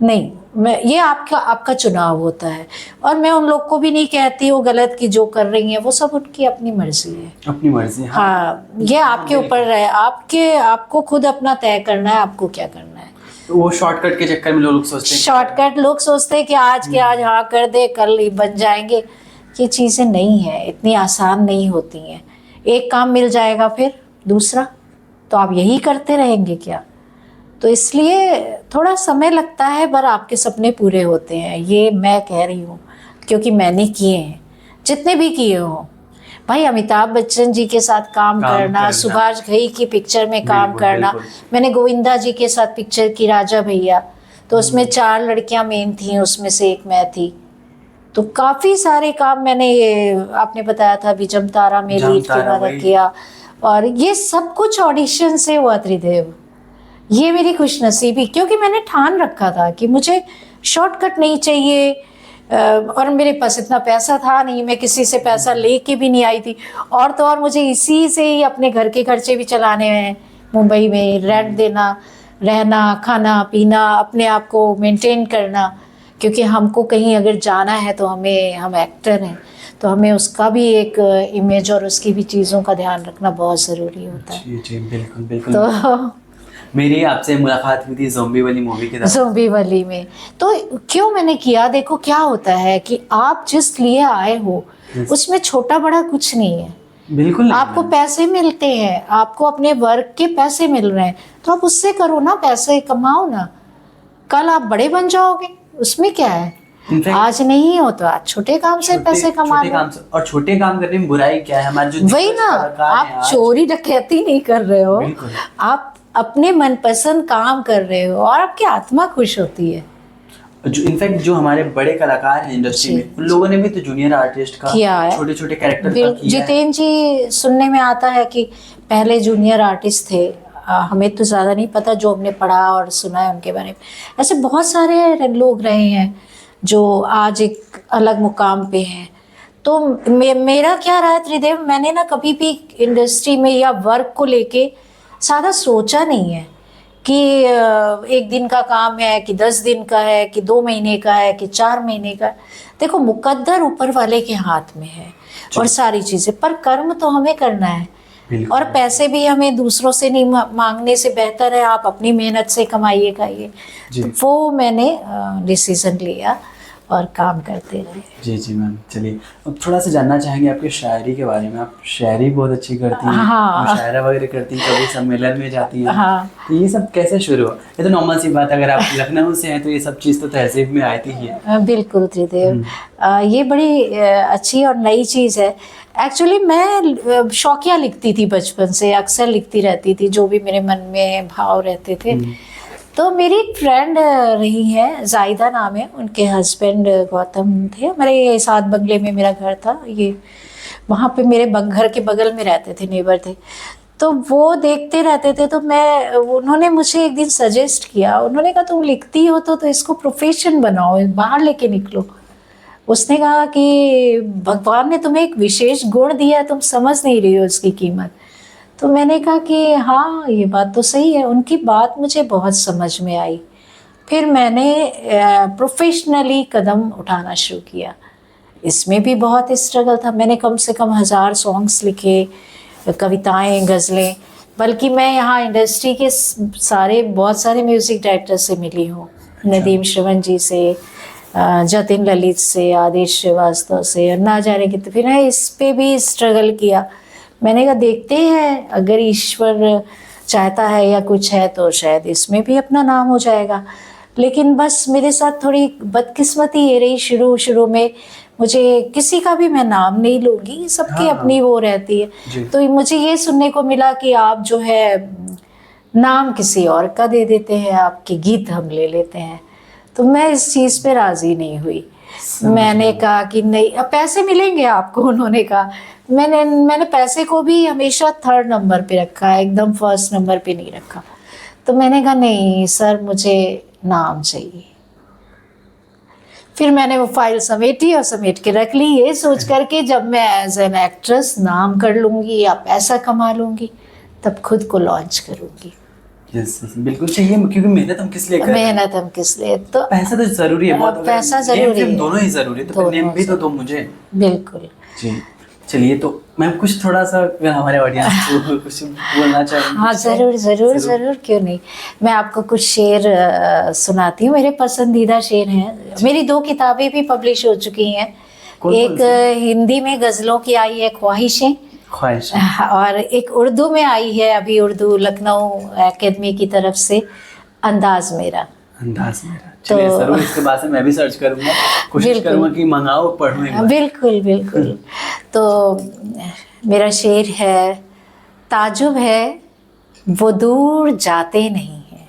नहीं। मैं ये आपका चुनाव होता है। और मैं उन लोग को भी नहीं कहती वो गलत की जो कर रही हैं, वो सब उनकी अपनी मर्जी है। अपनी मर्जी, हाँ, ये आपके ऊपर है। आपको खुद अपना तय करना है, आपको क्या करना है। तो वो शॉर्टकट के चक्कर में लोग सोचते हैं, शॉर्टकट लोग सोचते हैं कि आज के आज हाँ कर दे, कल ही बन जाएंगे। ये चीज़ें नहीं है, इतनी आसान नहीं होती हैं। एक काम मिल जाएगा फिर दूसरा, तो आप यही करते रहेंगे क्या? तो इसलिए थोड़ा समय लगता है, पर आपके सपने पूरे होते हैं। ये मैं कह रही हूँ क्योंकि मैंने किए हैं, जितने भी किए हों। भाई अमिताभ बच्चन जी के साथ काम करना, सुभाष घई की पिक्चर में काम करना, मैंने गोविंदा जी के साथ पिक्चर की राजा भैया, तो उसमें 4 लड़कियां मेन थी, उसमें से एक मैं थी। तो काफ़ी सारे काम मैंने, ये आपने बताया था विजम तारा में लीड किरदार किया, और ये सब कुछ ऑडिशन से हुआ त्रिदेव। ये मेरी खुशनसीबी, क्योंकि मैंने ठान रखा था कि मुझे शॉर्टकट नहीं चाहिए। और मेरे पास इतना पैसा था नहीं, मैं किसी से पैसा लेके भी नहीं आई थी। और तो और मुझे इसी से ही अपने घर के खर्चे भी चलाने हैं। मुंबई में रेंट देना, रहना, खाना पीना, अपने आप को मेंटेन करना, क्योंकि हमको कहीं अगर जाना है तो हम एक्टर हैं, तो हमें उसका भी एक इमेज और उसकी भी चीज़ों का ध्यान रखना बहुत ज़रूरी होता है। जी बिल्कुल। तो मेरी आपसे मुलाकात हुई थी ज़ॉम्बी वाली मूवी के दौरान। ज़ॉम्बी वाली में तो क्यों मैंने किया, देखो क्या होता है कि आप जिस लिए आए हो उसमें छोटा बड़ा कुछ नहीं है। बिल्कुल नहीं। आपको पैसे मिलते हैं, आपको अपने वर्क के पैसे मिल रहे हैं, तो आप उससे करो ना, पैसे कमाओ ना। कल आप बड़े बन जाओगे, उसमें क्या है। आज नहीं हो तो आज छोटे काम से पैसे कमा लो। और छोटे काम करने में बुराई क्या है? हमारे जो वही ना, आप चोरी डकैती नहीं कर रहे हो, आप अपने मनपसंद काम कर रहे हो और आपकी आत्मा खुश होती है। जो इनफैक्ट जो हमारे बड़े कलाकार हैं इंडस्ट्री में, उन लोगों ने भी तो जूनियर आर्टिस्ट का किया है, छोटे कैरेक्टर का किया है। जितेंद्र जी सुनने में आता है कि पहले जूनियर आर्टिस्ट थे। हमें तो ज़्यादा नहीं पता, जो हमने पढ़ा और सुना है उनके बारे में। ऐसे बहुत सारे लोग रहे हैं जो आज एक अलग मुकाम पे हैं। तो मेरा क्या रहा है त्रिदेव, मैंने ना कभी भी इंडस्ट्री में या वर्क को लेके ज़्यादा सोचा नहीं है कि 1 दिन का काम है कि 10 दिन का है कि 2 महीने का है कि 4 महीने का है। देखो मुकद्दर ऊपर वाले के हाथ में है और सारी चीज़ें, पर कर्म तो हमें करना है और पैसे भी हमें दूसरों से नहीं मांगने से बेहतर है आप अपनी मेहनत से कमाइए खाइए। तो वो मैंने डिसीजन लिया और काम करते रहे। जी जी मैम, चलिए अब थोड़ा सा जानना चाहेंगे आपके शायरी के बारे में। आप शायरी बहुत अच्छी करती हैं, हाँ। मुशायरा वगैरह करती हैं, कभी सम्मेलन में जाती हैं। हाँ। तो ये सब कैसे शुरू हुआ? ये तो नॉर्मल सी बात है, अगर आप लखनऊ से हैं तो ये सब चीज़ तो तहजीब में आती ही है। बिल्कुल त्रिदेव, ये बड़ी अच्छी और नई चीज़ है। एक्चुअली मैं शौकिया लिखती थी, बचपन से अक्सर लिखती रहती थी जो भी मेरे मन में भाव रहते थे। तो मेरी एक फ्रेंड रही है, जाहिदा नाम है, उनके हस्बैंड गौतम थे, मेरे साथ बंगले में मेरा घर था, ये वहाँ पे मेरे घर के बगल में रहते थे, नेबर थे। तो वो देखते रहते थे, तो उन्होंने मुझे एक दिन सजेस्ट किया, उन्होंने कहा तुम लिखती हो तो इसको प्रोफेशन बनाओ, बाहर लेके निकलो। उसने कहा कि भगवान ने तुम्हें एक विशेष गुण दिया है, तुम समझ नहीं रही हो उसकी कीमत। तो मैंने कहा कि हाँ ये बात तो सही है, उनकी बात मुझे बहुत समझ में आई। फिर मैंने प्रोफेशनली कदम उठाना शुरू किया। इसमें भी बहुत स्ट्रगल था, मैंने कम से कम 1000 सॉन्ग्स लिखे, कविताएं, गज़लें, बल्कि मैं यहाँ इंडस्ट्री के बहुत सारे म्यूज़िक डायरेक्टर से मिली हूँ। नदीम श्रवण जी से, जतिन ललित से, आदेश श्रीवास्तव से, ना जाने कितने। फिर इस पे भी स्ट्रगल किया। मैंने कहा देखते हैं, अगर ईश्वर चाहता है या कुछ है तो शायद इसमें भी अपना नाम हो जाएगा। लेकिन बस मेरे साथ थोड़ी बदकिस्मती ये रही, शुरू में मुझे किसी का भी मैं नाम नहीं लूँगी, सबकी अपनी वो रहती है। तो मुझे ये सुनने को मिला कि आप जो है नाम किसी और का दे देते हैं, आपके गीत हम ले लेते हैं। तो मैं इस चीज़ पे राज़ी नहीं हुई। मैंने कहा कि नहीं, अब पैसे मिलेंगे आपको। उन्होंने कहा, मैंने पैसे को भी हमेशा 3rd नंबर पे रखा है, एकदम 1st नंबर पे नहीं रखा। तो मैंने कहा नहीं सर, मुझे नाम चाहिए। फिर मैंने वो फाइल समेटी और समेट के रख ली, ये सोच करके जब मैं एज एन एक्ट्रेस नाम कर लूँगी या पैसा कमा लूँगी तब खुद को लॉन्च करूँगी। यस बिल्कुल चाहिए, क्योंकि मेहनत हम किस लिए कर रहे हैं? मेहनत हम किस लिए, तो पैसा तो जरूरी है बहुत, पैसा जरूरी है, दोनों ही जरूरी है। तो नेम भी तो दो मुझे। बिल्कुल जी। चलिए तो मैम कुछ थोड़ा सा अगर हमारे ऑडियंस को कुछ बोलना चाहेंगे? हाँ ज़रूर, क्यों नहीं। मैं आपको कुछ शेर सुनाती हूँ, मेरे पसंदीदा शेर हैं। मेरी 2 किताबें भी पब्लिश हो चुकी हैं। एक हिंदी में गज़लों की आई है, ख्वाहिशें, और एक उर्दू में आई है अभी, उर्दू लखनऊ एकेडमी की तरफ से, अंदाज मेरा। चलिए जरूर, इसके बाद से मैं भी सर्च करूंगा, कोशिश करूंगा कि मंगाओ, पढूं। बिल्कुल। तो मेरा शेर है, ताजुब है वो दूर जाते नहीं हैं,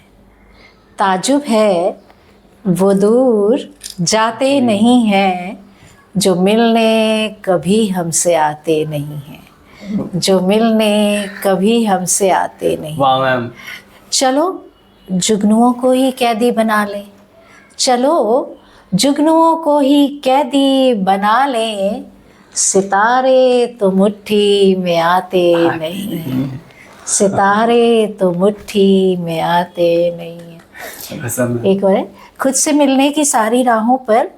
ताजुब है वो दूर जाते नहीं हैं, जो मिलने कभी हमसे आते नहीं हैं, जो मिलने कभी हमसे आते नहीं। वाह मैम। चलो जुगनुओं को ही कैदी बना ले, चलो जुगनुओं को ही कैदी बना ले, सितारे तो मुट्ठी में आते नहीं हैं, सितारे तो मुट्ठी में आते नहीं हैं। एक और है, खुद से मिलने की सारी राहों पर,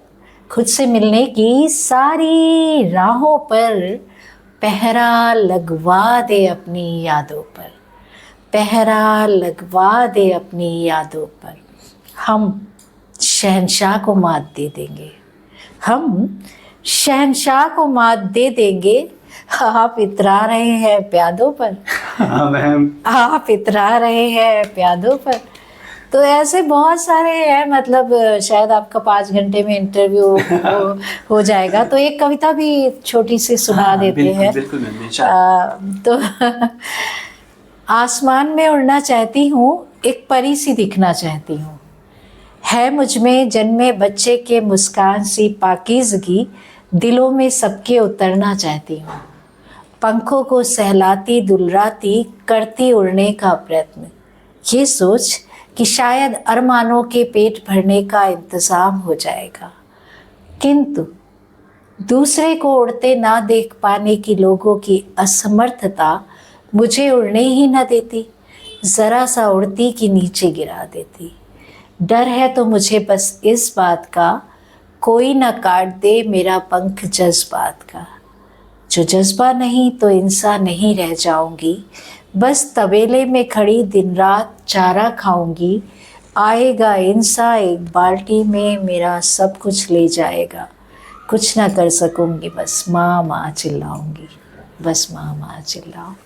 खुद से मिलने की सारी राहों पर पहरा लगवा दे अपनी यादों पर, पहरा लगवा दे अपनी यादों पर। हम शहंशाह को मात दे देंगे, हम शहंशाह को मात दे देंगे। आप इतरा रहे हैं प्यादों पर, हाँ मैम, आप इतरा रहे हैं प्यादों पर। तो ऐसे बहुत सारे हैं, मतलब शायद आपका 5 घंटे में इंटरव्यू हो जाएगा। तो एक कविता भी छोटी सी सुना देते हैं। तो आसमान में उड़ना चाहती हूँ, एक परी सी दिखना चाहती हूँ, है मुझ में जन्मे बच्चे के मुस्कान सी पाकीज़गी, दिलों में सबके उतरना चाहती हूँ, पंखों को सहलाती दुलराती करती उड़ने का प्रयत्न, ये सोच कि शायद अरमानों के पेट भरने का इंतज़ाम हो जाएगा, किंतु दूसरे को उड़ते ना देख पाने की लोगों की असमर्थता मुझे उड़ने ही ना देती, ज़रा सा उड़ती कि नीचे गिरा देती। डर है तो मुझे बस इस बात का, कोई ना काट दे मेरा पंख जज्बात का। जो जज्बा नहीं तो इंसान नहीं रह जाऊंगी, बस तबेले में खड़ी दिन रात चारा खाऊंगी। आएगा इंसान एक बाल्टी में, मेरा सब कुछ ले जाएगा। कुछ ना कर सकूंगी, बस माँ माँ चिल्लाऊंगी, बस माँ माँ चिल्लाऊंगी।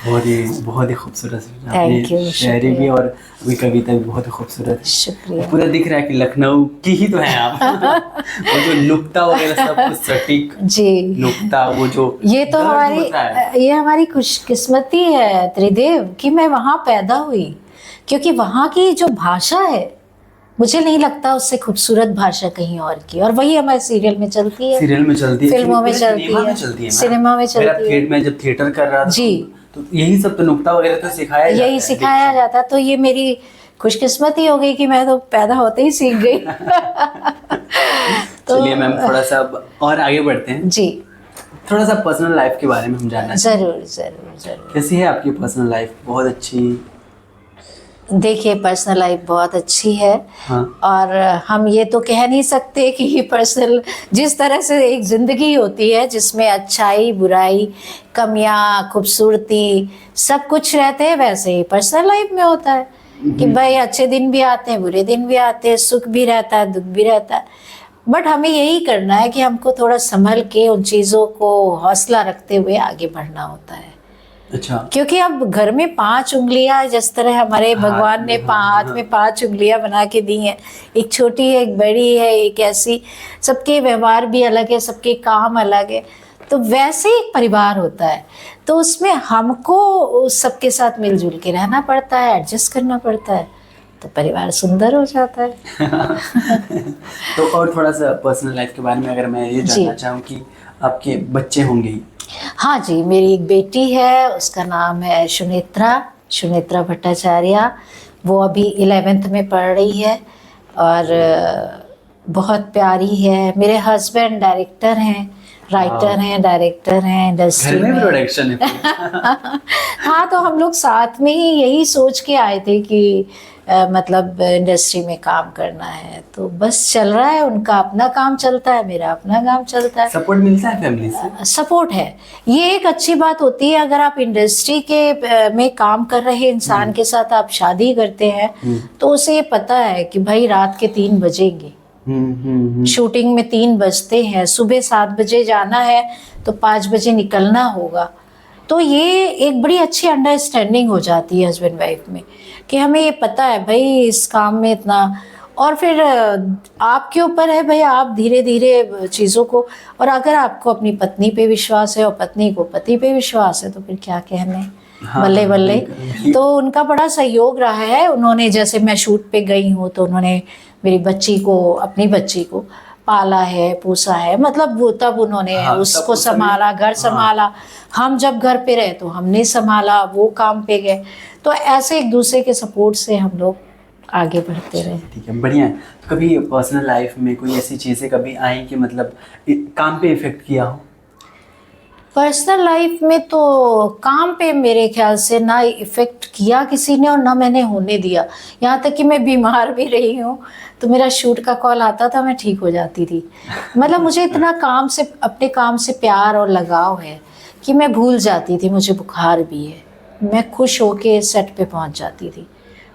बहुत ही खूबसूरत है। Thank you, आपने शायरी भी शुक्रिया। और अभी कविता भी बहुत ही खूबसूरत है। शुक्रिया। पूरा दिख रहा है कि लखनऊ की ही तो है आप। वो जो नुक्ता वगैरह सब कुछ सटीक जी, नुक्ता, वो जो ये तो दर्द होता है। ये हमारी खुशकिस्मती है त्रिदेव कि मैं वहाँ पैदा हुई, क्योंकि वहाँ की जो भाषा है मुझे नहीं लगता उससे खूबसूरत भाषा कहीं और की, और वही हमारे सीरियल में चलती है, सीरियल में चलती है, फिल्मों में चलती सिनेमा है, में चलती है, सिनेमा में चलती है। मैं जब थिएटर कर रहा था जी, तो यही सब तो नुक्ता वगैरह तो सिखाया जाता यही है। सिखाया जाता है। तो ये मेरी खुशकिस्मती हो गई कि मैं तो पैदा होते ही सीख गई। तो चलिए मैम, थोड़ा सा और आगे बढ़ते हैं। जी, थोड़ा सा पर्सनल लाइफ के बारे में हम जानना चाहेंगे। जरूर जरूर जरूर। कैसी है आपकी पर्सनल लाइफ? बहुत अच्छी? देखिए, पर्सनल लाइफ बहुत अच्छी है। हाँ। और हम ये तो कह नहीं सकते कि ये पर्सनल, जिस तरह से एक ज़िंदगी होती है जिसमें अच्छाई बुराई कमियां खूबसूरती सब कुछ रहते हैं, वैसे ही पर्सनल लाइफ में होता है कि भाई अच्छे दिन भी आते हैं, बुरे दिन भी आते हैं, सुख भी रहता है, दुख भी रहता है। बट हमें यही करना है कि हमको थोड़ा संभल के उन चीज़ों को हौसला रखते हुए आगे बढ़ना होता है। अच्छा। क्योंकि अब घर में 5 उंगलियां, जिस तरह हमारे भगवान ने हाथ में 5 उंगलियां बना के दी हैं, एक छोटी है एक बड़ी है एक ऐसी, सबके व्यवहार भी अलग है, सबके काम अलग है, तो वैसे एक परिवार होता है। तो उसमें हमको सबके साथ मिलजुल के रहना पड़ता है, एडजस्ट करना पड़ता है, तो परिवार सुंदर हो जाता है। तो और थोड़ा सा पर्सनल लाइफ के बारे में अगर मैं ये जानना चाहूँ कि आपके बच्चे होंगे ही? हाँ जी, मेरी एक बेटी है, उसका नाम है शुनेत्रा भट्टाचार्य। वो अभी 11th में पढ़ रही है और बहुत प्यारी है। मेरे हस्बैंड डायरेक्टर हैं, राइटर हैं, डायरेक्टर हैं, इंडस्ट्री घर में में। प्रोडक्शन है। हाँ, तो हम लोग साथ में ही यही सोच के आए थे कि मतलब इंडस्ट्री में काम करना है, तो बस चल रहा है। उनका अपना काम चलता है, मेरा अपना काम चलता है। सपोर्ट मिलता है फैमिली से? सपोर्ट है, ये एक अच्छी बात होती है। अगर आप इंडस्ट्री के में काम कर रहे इंसान के साथ आप शादी करते हैं तो उसे ये पता है कि भाई रात के 3 बजेंगे, शूटिंग में 3 बजते हैं, सुबह 7 बजे जाना है तो 5 बजे निकलना होगा। तो ये एक बड़ी अच्छी अंडरस्टैंडिंग हो जाती है हस्बैंड वाइफ में कि हमें ये पता है भाई इस काम में इतना, और फिर आपके ऊपर है भाई, आप धीरे धीरे चीज़ों को, और अगर आपको अपनी पत्नी पे विश्वास है और पत्नी को पति पे विश्वास है तो फिर क्या कहने। हाँ, बल्ले बल्ले। तो उनका बड़ा सहयोग रहा है। उन्होंने, जैसे मैं शूट पे गई हूँ तो उन्होंने मेरी बच्ची को, अपनी बच्ची को पाला है, पोसा है, मतलब वो तब उन्होंने उसको संभाला, घर संभाला। हम जब घर पे रहे तो हमने संभाला, वो काम पे गए, तो ऐसे एक दूसरे के सपोर्ट से हम लोग आगे बढ़ते रहे। ठीक है, बढ़िया है। कभी पर्सनल लाइफ में कोई ऐसी चीज़ें कभी आई कि मतलब काम पे इफेक्ट किया हो? पर्सनल लाइफ में तो काम पे मेरे ख्याल से ना इफ़ेक्ट किया किसी ने और ना मैंने होने दिया। यहाँ तक कि मैं बीमार भी रही हूँ तो मेरा शूट का कॉल आता था, मैं ठीक हो जाती थी। मतलब मुझे इतना काम से, अपने काम से प्यार और लगाव है कि मैं भूल जाती थी मुझे बुखार भी है, मैं खुश होके सेट पे पहुँच जाती थी।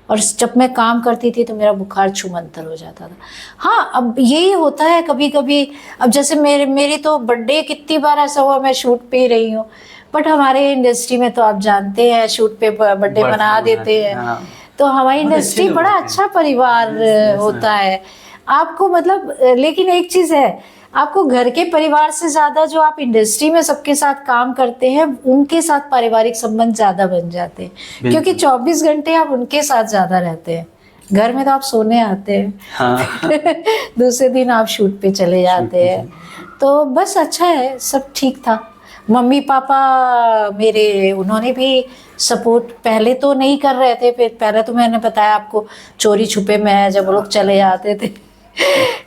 और जब मैं काम करती थी तो मेरा बुखार छूमंतर हो जाता था। हाँ, अब यही होता है कभी कभी। अब जैसे मेरी तो बर्थडे कितनी बार ऐसा हुआ मैं शूट पे ही रही हूँ, बट हमारे इंडस्ट्री में तो आप जानते हैं शूट पे बर्थडे मना देते हैं। हाँ। तो हमारी इंडस्ट्री बड़ा अच्छा परिवार होता है आपको, मतलब। लेकिन एक चीज़ है, आपको घर के परिवार से ज़्यादा जो आप इंडस्ट्री में सबके साथ काम करते हैं उनके साथ पारिवारिक संबंध ज़्यादा बन जाते हैं, क्योंकि 24 घंटे आप उनके साथ ज़्यादा रहते हैं। घर में तो आप सोने आते हैं। हाँ। दूसरे दिन आप शूट पे चले जाते हैं। तो बस अच्छा है, सब ठीक था। मम्मी पापा मेरे, उन्होंने भी सपोर्ट पहले तो नहीं कर रहे थे। फिर पहले तो मैंने बताया आपको, चोरी छुपे में जब वो लोग चले जाते थे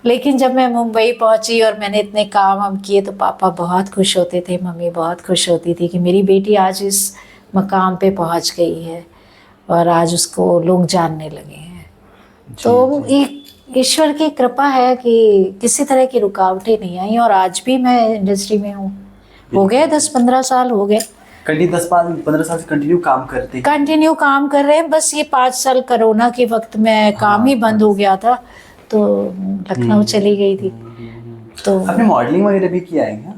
लेकिन जब मैं मुंबई पहुंची और मैंने इतने काम हम किए तो पापा बहुत खुश होते थे, मम्मी बहुत खुश होती थी कि मेरी बेटी आज इस मकाम पे पहुंच गई है और आज उसको लोग जानने लगे हैं। तो ईश्वर की कृपा है कि किसी तरह की रुकावटें नहीं आई और आज भी मैं इंडस्ट्री में हूँ। हो गए 10-15 साल हो गए। 10-15 साल से कंटिन्यू काम करते हैं? कंटिन्यू काम कर रहे हैं। बस ये 5 साल कोरोना के वक्त में काम ही बंद हो गया था तो लखनऊ चली गई थी। तो आपने मॉडलिंग वगैरह भी किया है क्या?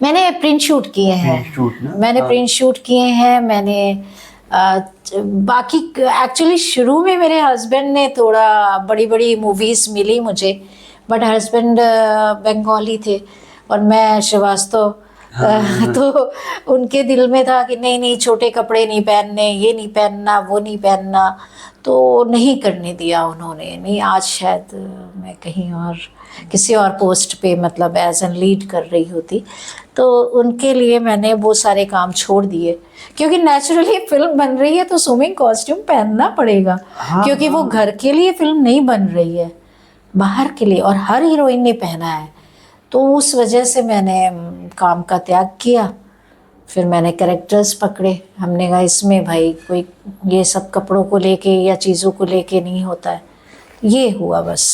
मैंने प्रिंट शूट किए हैं। मैंने प्रिंट शूट किए हैं। मैंने बाकी एक्चुअली शुरू में मेरे हस्बैंड ने थोड़ा बड़ी बड़ी मूवीज़ मिली मुझे, बट हस्बैंड बंगाली थे और मैं श्रीवास्तव। तो उनके दिल में था कि नहीं नहीं छोटे कपड़े नहीं पहनने, ये नहीं पहनना, वो नहीं पहनना, तो नहीं करने दिया उन्होंने। नहीं, आज शायद मैं कहीं और किसी और पोस्ट पे मतलब एज एन लीड कर रही होती, तो उनके लिए मैंने वो सारे काम छोड़ दिए क्योंकि नेचुरली फिल्म बन रही है तो स्विमिंग कॉस्ट्यूम पहनना पड़ेगा। क्योंकि वो घर के लिए फिल्म नहीं बन रही है, बाहर के लिए, और हर हीरोइन ने पहना है। तो उस वजह से मैंने काम का त्याग किया। फिर मैंने कैरेक्टर्स पकड़े। हमने कहा इसमें भाई कोई ये सब कपड़ों को लेके या चीज़ों को लेके नहीं होता है। ये हुआ बस।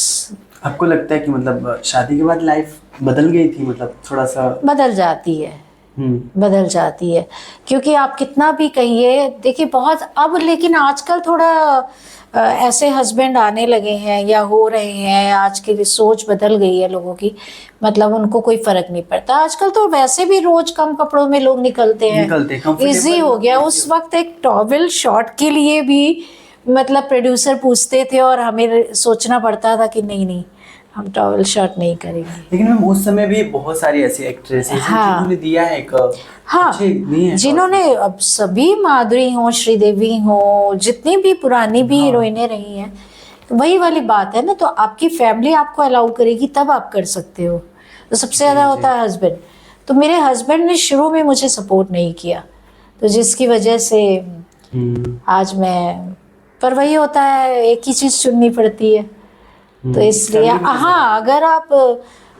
आपको लगता है कि मतलब शादी के बाद लाइफ बदल गई थी? मतलब थोड़ा सा बदल जाती है, बदल जाती है। क्योंकि आप कितना भी कहिए, देखिए बहुत अब, लेकिन आजकल थोड़ा ऐसे हस्बैंड आने लगे हैं या हो रहे हैं। आज की सोच बदल गई है लोगों की, मतलब उनको कोई फर्क नहीं पड़ता। आजकल तो वैसे भी रोज कम कपड़ों में लोग निकलते हैं, इजी हो गया। उस वक्त एक टॉवेल शॉट के लिए भी मतलब प्रोड्यूसर पूछते थे और हमें सोचना पड़ता था कि नहीं नहीं हम टॉवेल शॉट नहीं करेंगे। लेकिन मैम उस समय भी बहुत सारी ऐसी एक्ट्रेसेस हैं जिन्होंने दिया है एक जिन्होंने, अब सभी माधुरी हो, श्रीदेवी हो, जितनी भी पुरानी भी हीरोइनें रही हैं, तो वही वाली बात है ना। तो आपकी फैमिली आपको अलाउ करेगी तब आप कर सकते हो। तो सबसे ज़्यादा होता है हस्बैंड। तो मेरे हस्बैंड ने शुरू में मुझे सपोर्ट नहीं किया, तो जिसकी वजह से आज मैं, पर वही होता है एक ही चीज़ चुननी पड़ती है। तो इसलिए हाँ, अगर आप,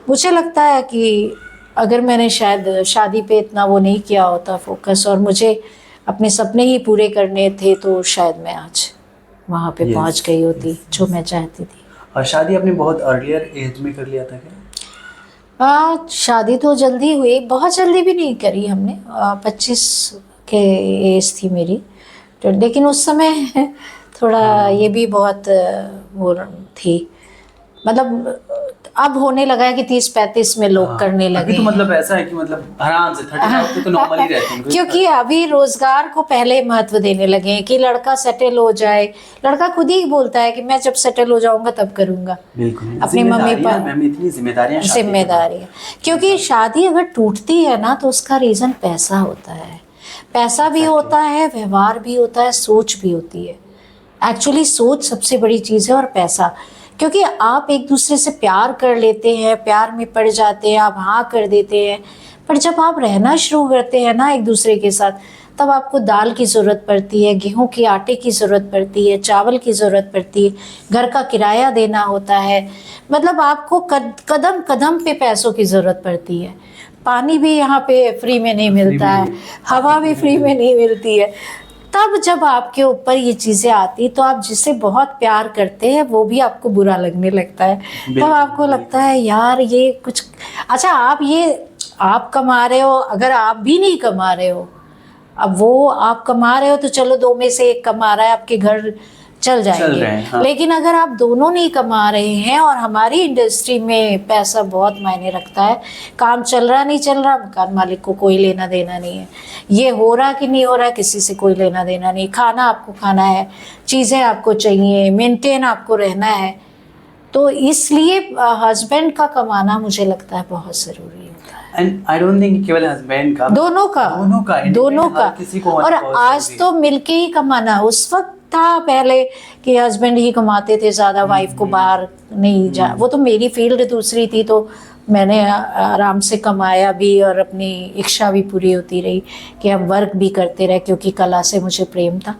मुझे लगता है कि अगर मैंने शायद शादी पे इतना वो नहीं किया होता फोकस, और मुझे अपने सपने ही पूरे करने थे, तो शायद मैं आज वहाँ पे पहुँच गई होती जो मैं चाहती थी। और शादी आपने बहुत अर्लियर एज में कर लिया था क्या? शादी तो जल्दी हुई, बहुत जल्दी भी नहीं करी हमने। 25 के एज थी मेरी, तो लेकिन उस समय थोड़ा ये भी बहुत वो थी, मतलब अब होने लगा है कि 30-35 में लोग करने लगे। अभी तो मतलब ऐसा है कि मतलब आराम से 35 तो नॉर्मल ही रहते हैं। क्योंकि अभी रोजगार को पहले महत्व देने लगे हैं कि लड़का सेटल हो जाए। लड़का खुद ही बोलता है कि मैं जब सेटल हो जाऊंगा तब करूंगा। बिल्कुल, अपनी मम्मी पापा, इतनी जिम्मेदारी है। क्योंकि शादी अगर टूटती है ना तो उसका रीजन पैसा होता है। पैसा भी होता है, व्यवहार भी होता है, सोच भी होती है। एक्चुअली सोच सबसे बड़ी चीज़ है और पैसा। क्योंकि आप एक दूसरे से प्यार कर लेते हैं, प्यार में पड़ जाते हैं, आप हाँ कर देते हैं, पर जब आप रहना शुरू करते हैं ना एक दूसरे के साथ, तब आपको दाल की ज़रूरत पड़ती है, गेहूं के आटे की ज़रूरत पड़ती है, चावल की ज़रूरत पड़ती है, घर का किराया देना होता है, मतलब आपको कदम कदम पे पैसों की ज़रूरत पड़ती है। पानी भी यहाँ पे फ्री में नहीं मिलता है, हवा भी फ्री में नहीं मिलती है। तब जब आपके ऊपर ये चीज़ें आती तो आप जिसे बहुत प्यार करते हैं वो भी आपको बुरा लगने लगता है। तब आपको लगता है यार ये कुछ, अच्छा आप कमा रहे हो, अगर आप भी नहीं कमा रहे हो, अब वो आप कमा रहे हो तो चलो 2 में से 1 कमा रहा है, आपके घर चल जाएंगे। हाँ। लेकिन अगर आप दोनों नहीं कमा रहे हैं, और हमारी इंडस्ट्री में पैसा बहुत मायने रखता है, काम चल रहा नहीं चल रहा, मकान मालिक को कोई लेना देना नहीं है, ये हो रहा कि नहीं हो रहा किसी से कोई लेना देना नहीं, खाना आपको खाना है, चीज़ें आपको चाहिए, मेंटेन आपको रहना है। तो इसलिए हस्बैंड का कमाना मुझे लगता है बहुत ज़रूरी होता है। एंड आई डोंट थिंक केवल हस्बैंड का, दोनों का किसी को। और आज तो मिलके ही कमाना, उस वक्त था पहले कि हस्बैंड ही कमाते थे ज़्यादा, वाइफ को बाहर नहीं जा, वो तो मेरी फील्ड दूसरी थी, तो मैंने आराम से कमाया भी और अपनी इच्छा भी पूरी होती रही कि हम वर्क भी करते रहे, क्योंकि कला से मुझे प्रेम था।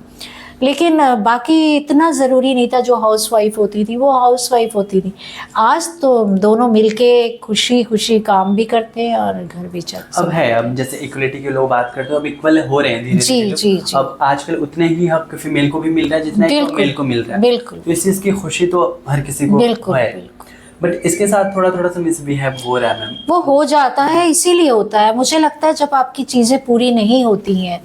लेकिन बाकी इतना ज़रूरी नहीं था। जो हाउसवाइफ होती थी वो हाउसवाइफ होती थी। आज तो दोनों मिलके खुशी खुशी काम भी करते हैं और घर भी चलते अब है, अब जैसे इक्वलिटी के लोग बात करते हैं, अब इक्वल हो रहे हैं धीरे जी, धीरे। जी, जी। अब आजकल उतने ही हक फीमेल को भी मिल रहा है जितना एक बिल्कुल, मेल को मिल रहा है। बिल्कुल। तो इस चीज़ की खुशी तो हर किसी को बिल्कुल, है। बिल्कुल। बट इसके साथ थोड़ा थोड़ा सा मिसबिहेव हो रहा है मैम। वो हो जाता है, इसीलिए होता है। मुझे लगता है जब आपकी चीज़ें पूरी नहीं होती हैं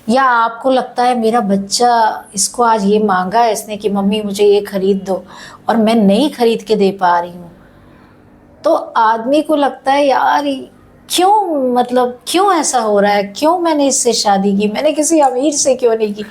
या आपको लगता है मेरा बच्चा, इसको आज ये मांगा है इसने कि मम्मी मुझे ये खरीद दो, और मैं नहीं खरीद के दे पा रही हूँ, तो आदमी को लगता है यार क्यों, मतलब क्यों ऐसा हो रहा है, क्यों मैंने इससे शादी की, मैंने किसी अमीर से क्यों नहीं की।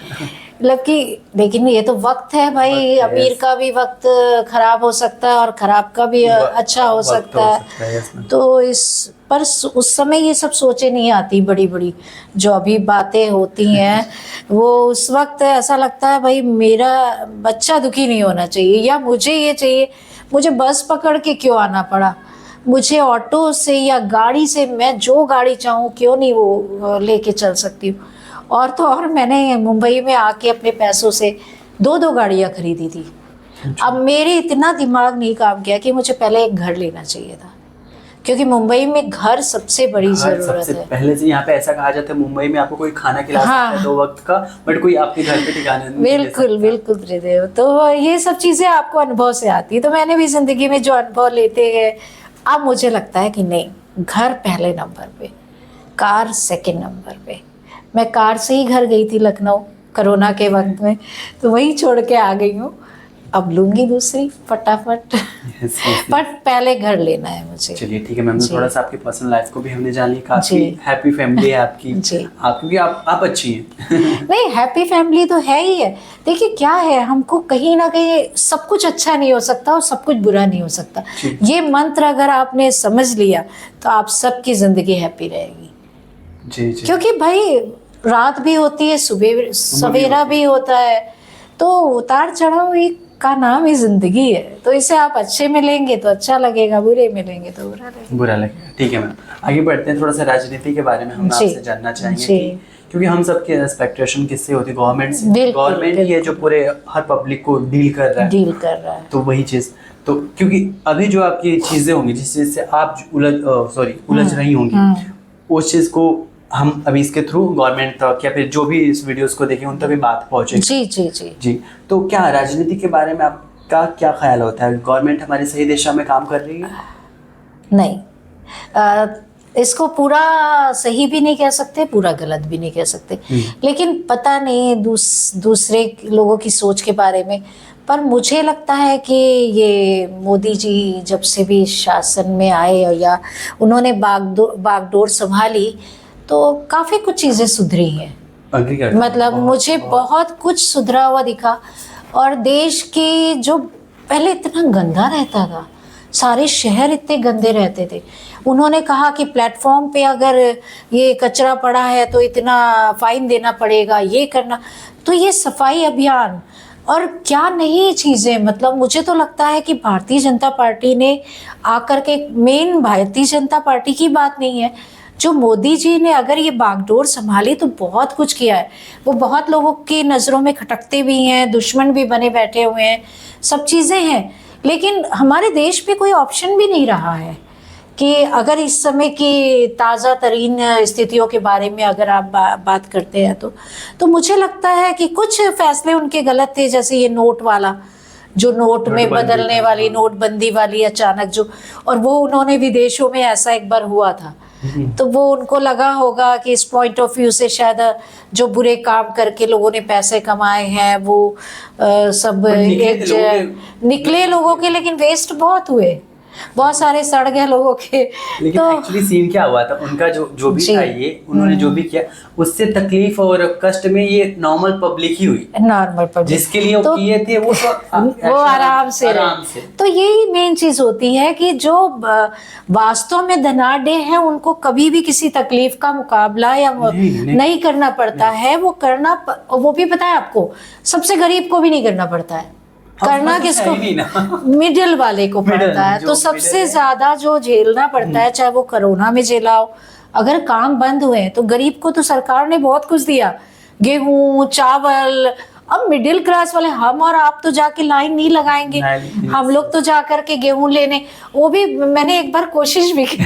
मतलब कि लेकिन ये तो वक्त है भाई, वक्त है, अमीर का भी वक्त खराब हो सकता है और खराब का भी अच्छा हो सकता है। तो इस पर उस समय ये सब सोचे नहीं आती बड़ी बड़ी जो अभी बातें होती हैं। वो उस वक्त ऐसा लगता है भाई मेरा बच्चा दुखी नहीं होना चाहिए, या मुझे ये चाहिए, मुझे बस पकड़ के क्यों आना पड़ा, मुझे ऑटो से या गाड़ी से, मैं जो गाड़ी चाहूँ क्यों नहीं वो लेके चल सकती हूँ। और तो और मैंने मुंबई में आके अपने पैसों से 2 गाड़ियाँ खरीदी थी। अब मेरे इतना दिमाग नहीं काम किया कि मुझे पहले एक घर लेना चाहिए था, क्योंकि मुंबई में घर सबसे बड़ी ज़रूरत है। पहले से यहाँ पे ऐसा कहा जाता है मुंबई में आपको कोई खाना खिला सकता है 2 वक्त का, बट कोई आपके घर पे ठिकाने नहीं दे सकता। बिल्कुल बिल्कुल त्रिदेव, तो ये सब चीज़ें आपको अनुभव से आती। तो मैंने भी ज़िंदगी में जो अनुभव लेते गए, अब मुझे लगता है कि नहीं, घर पहले नंबर पे, कार सेकंड नंबर पे। मैं कार से ही घर गई थी लखनऊ कोरोना के वक्त में, तो वही छोड़ के आ गई हूँ। अब लूंगी दूसरी फटाफट। बट पहले घर लेना है मुझे। चलिए ठीक है मैम, थोड़ा सा आपकी पर्सनल लाइफ को भी हमने जान ली। काफी हैप्पी फैमिली है आपकी। क्योंकि आप अच्छी हैं। नहीं, हैप्पी फैमिली तो है ही है। देखिए क्या है, हमको कहीं ना कहीं सब कुछ अच्छा नहीं हो सकता और सब कुछ बुरा नहीं हो सकता। ये मंत्र अगर आपने समझ लिया तो आप सबकी जिंदगी हैप्पी रहेगी। जी जी। क्योंकि भाई रात भी होती है, सुबह सवेरा भी होता है, तो उतार चढ़ाव एक का नाम ही जिंदगी है। तो इसे आप अच्छे मिलेंगे तो अच्छा लगेगा, बुरे मिलेंगे तो बुरा लगेगा। ठीक है मैम, आगे बढ़ते हैं। थोड़ा सा राजनीति के बारे में हम आपसे जानना चाहेंगे कि क्योंकि हम सबकी एक्सपेक्टेशन किससे होती है, गवर्नमेंट से। गवर्नमेंट ही है जो पूरे हर पब्लिक को डील कर रहा है। तो वही चीज, तो क्योंकि अभी जो आपकी चीजें होंगी जिस चीज से आप उलझ रही होंगी, उस चीज को हम अभी इसके थ्रू गवर्नमेंट तक या फिर जो भी इस वीडियोस को देखें उन तक भी बात पहुंचे। जी जी जी जी। तो क्या राजनीति के बारे में आपका क्या ख्याल होता है? गवर्नमेंट हमारी सही दिशा में काम कर रही है? नहीं, इसको पूरा सही भी नहीं कह सकते, पूरा गलत भी नहीं कह सकते, लेकिन पता नहीं दूसरे लोगों की सोच के बारे में। पर मुझे लगता है कि ये मोदी जी जब से भी शासन में आए या उन्होंने बागडोर संभाली तो काफ़ी कुछ चीज़ें सुधरी हैं। मतलब मुझे बहुत कुछ सुधरा हुआ दिखा। और देश की जो पहले इतना गंदा रहता था, सारे शहर इतने गंदे रहते थे, उन्होंने कहा कि प्लेटफॉर्म पे अगर ये कचरा पड़ा है तो इतना फाइन देना पड़ेगा, ये करना। तो ये सफाई अभियान और क्या नहीं चीज़ें, मतलब मुझे तो लगता है कि भारतीय जनता पार्टी ने आकर के, मेन भारतीय जनता पार्टी की बात नहीं है, जो मोदी जी ने अगर ये बागडोर संभाली तो बहुत कुछ किया है। वो बहुत लोगों की नज़रों में खटकते भी हैं, दुश्मन भी बने बैठे हुए हैं, सब चीज़ें हैं। लेकिन हमारे देश पे कोई ऑप्शन भी नहीं रहा है कि अगर इस समय की ताज़ा तरीन स्थितियों के बारे में अगर आप बात करते हैं तो मुझे लगता है कि कुछ फैसले उनके गलत थे। जैसे ये नोट वाला, जो नोट में बदलने वाली, नोटबंदी वाली अचानक जो, और वो उन्होंने विदेशों में ऐसा एक बार हुआ था, तो वो उनको लगा होगा कि इस पॉइंट ऑफ व्यू से शायद जो बुरे काम करके लोगों ने पैसे कमाए हैं वो सब निकले लोगों के, लेकिन वेस्ट बहुत हुए, बहुत सारे सड़ गए लोगों के। लेकिन तो एक्चुअली सीन क्या हुआ था उनका, जो भी था, ये उन्होंने जो भी किया उससे तकलीफ और कष्ट में ये नॉर्मल पब्लिक ही हुई, नॉर्मल पब्लिक जिसके लिए वो किए थे वो आराम से। तो यही मेन चीज होती है कि जो वास्तव में धनाढ्य हैं उनको कभी भी किसी तकलीफ का मुकाबला या नहीं करना पड़ता है। वो भी पता है आपको, सबसे गरीब को भी नहीं करना पड़ता है, करना किसको, मिडिल वाले को पड़ता है। तो सबसे ज्यादा जो झेलना पड़ता है, चाहे वो कोरोना में झेला हो, अगर काम बंद हुए तो गरीब को तो सरकार ने बहुत कुछ दिया, गेहूं, चावल अब मिडिल क्लास वाले हम और आप तो जाके लाइन नहीं लगाएंगे, नहीं, हम लोग तो जा करके गेहूं लेने, वो भी मैंने एक बार कोशिश भी की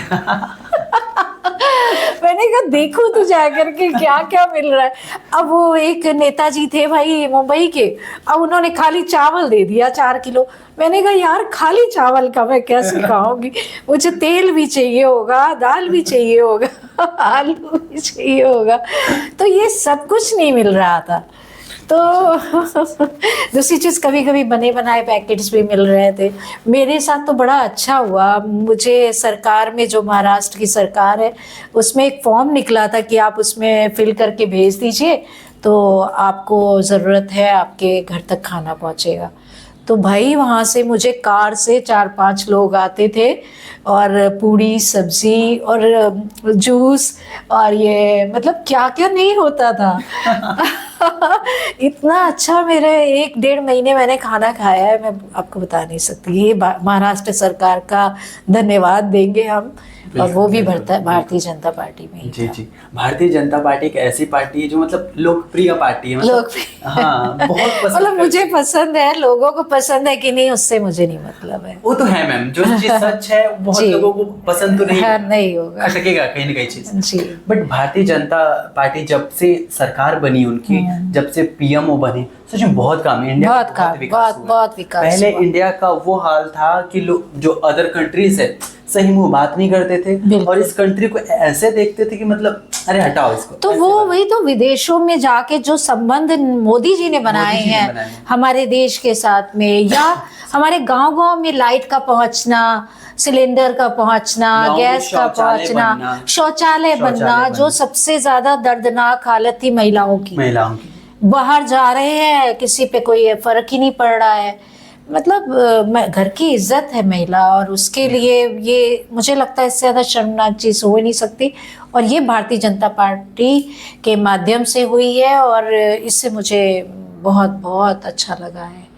मैंने कहा देखो तो जा करके क्या क्या मिल रहा है। अब वो एक नेताजी थे भाई मुंबई के, अब उन्होंने खाली चावल दे दिया 4 किलो। मैंने कहा यार खाली चावल का मैं कैसे खाऊंगी, मुझे तेल भी चाहिए होगा, दाल भी चाहिए होगा आलू भी चाहिए होगा, तो ये सब कुछ नहीं मिल रहा था। तो दूसरी चीज कभी कभी बने बनाए पैकेट्स भी मिल रहे थे। मेरे साथ तो बड़ा अच्छा हुआ, मुझे सरकार में जो महाराष्ट्र की सरकार है उसमें एक फॉर्म निकला था कि आप उसमें फिल करके भेज दीजिए तो आपको ज़रूरत है आपके घर तक खाना पहुंचेगा। तो भाई वहाँ से मुझे कार से 4-5 लोग आते थे और पूड़ी सब्जी और जूस और ये मतलब क्या क्या नहीं होता था इतना अच्छा मेरे 1-1.5 महीने मैंने खाना खाया है, मैं आपको बता नहीं सकती। ये महाराष्ट्र सरकार का धन्यवाद देंगे हम, और वो भी भारतीय जनता पार्टी में ही जी था। जी, भारतीय जनता पार्टी एक ऐसी पार्टी है जो मतलब लोकप्रिय पार्टी है, मतलब हाँ बहुत पसंद मतलब मुझे पसंद है, लोगों को पसंद है कि नहीं उससे मुझे नहीं मतलब है। वो तो है मैम, जो चीज सच है बहुत लोगों को पसंद तो नहीं नहीं होगा, खटकेगा कहीं ना कहीं चीज जी। बट भारतीय जनता पार्टी जब से सरकार बनी उनकी, जब से पीएमओ बने, सच में बहुत काम है। इंडिया बहुत काम, बहुत विकास पहले हुआ। इंडिया का वो हाल था कि लोग जो अदर कंट्रीज है सही मुंह बात नहीं करते थे और इस कंट्री को ऐसे देखते थे कि मतलब अरे हटाओ इसको। तो वो वही तो विदेशों में जाके जो संबंध मोदी जी ने बनाए हैं हमारे देश के साथ में, या हमारे गांव-गांव में लाइट का पहुंचना, सिलेंडर का पहुंचना, गैस का पहुंचना, शौचालय बनना, जो सबसे ज्यादा दर्दनाक हालत थी महिलाओं की। बाहर जा रहे हैं किसी पे कोई फर्क ही नहीं पड़ रहा है, मतलब घर की इज्जत है महिला, और उसके लिए ये मुझे लगता है इससे ज़्यादा शर्मनाक चीज़ हो ही नहीं सकती, और ये भारतीय जनता पार्टी के माध्यम से हुई है, और इससे मुझे बहुत बहुत अच्छा लगा है।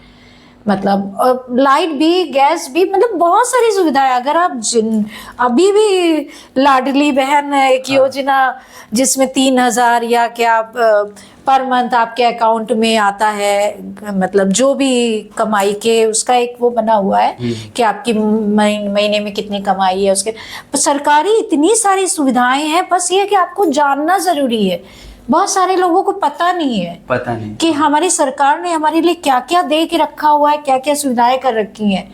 मतलब लाइट भी, गैस भी, मतलब बहुत सारी सुविधाएं। अगर आप अभी भी लाडली बहन एक योजना जिसमें 3,000 या क्या पर मंथ आपके अकाउंट में आता है, मतलब जो भी कमाई के उसका एक वो बना हुआ है कि आपकी महीने में कितनी कमाई है उसके, सरकारी इतनी सारी सुविधाएं हैं, बस ये कि आपको जानना जरूरी है। बहुत सारे लोगों को पता नहीं कि हमारी सरकार ने हमारे लिए क्या क्या दे के रखा हुआ है, क्या क्या सुविधाएं कर रखी हैं।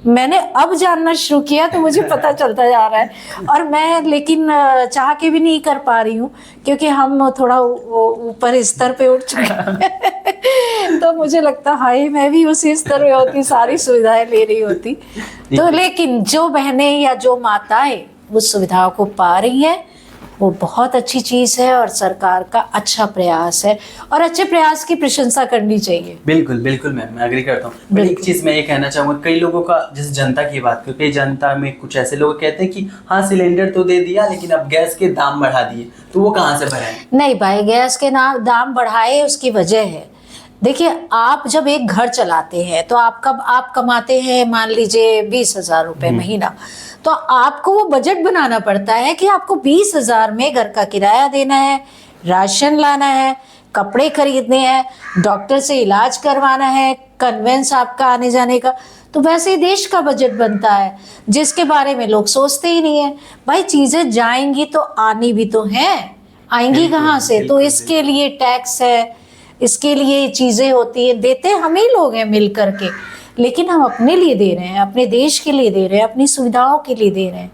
मैंने अब जानना शुरू किया तो मुझे पता चलता जा रहा है, और मैं लेकिन चाह के भी नहीं कर पा रही हूँ क्योंकि हम थोड़ा ऊपर स्तर पे उठ चुके हैं तो मुझे लगता हाय मैं भी उसी स्तर पे होती, सारी सुविधाएं ले रही होती। तो लेकिन जो बहनें या जो माताएं उस सुविधाओं को पा रही हैं वो बहुत अच्छी चीज है, और सरकार का अच्छा प्रयास है, और अच्छे प्रयास की प्रशंसा करनी चाहिए। बिल्कुल बिल्कुल मैम, मैं एग्री करता हूँ। एक चीज मैं ये कहना चाहूंगा, कई लोगों का, जैसे जनता की बात करें, कई जनता में कुछ ऐसे लोग कहते हैं कि हाँ सिलेंडर तो दे दिया लेकिन अब गैस के दाम बढ़ा दिए, तो वो कहाँ से भराएं? नहीं भाई, गैस के दाम बढ़ाए उसकी वजह है, देखिए आप जब एक घर चलाते हैं तो आप कमाते हैं मान लीजिए 20,000 रुपए महीना, तो आपको वो बजट बनाना पड़ता है कि आपको 20,000 में घर का किराया देना है, राशन लाना है, कपड़े खरीदने हैं, डॉक्टर से इलाज करवाना है, कन्वेंस आपका आने जाने का। तो वैसे ही देश का बजट बनता है जिसके बारे में लोग सोचते ही नहीं है। भाई चीजें जाएंगी तो आनी भी तो हैं, आएंगी कहाँ से? तो इसके लिए टैक्स है, इसके लिए चीजें होती है, देते हम ही लोग हैं मिल करके, लेकिन हम अपने लिए दे रहे हैं, अपने देश के लिए दे रहे हैं, अपनी सुविधाओं के लिए दे रहे हैं।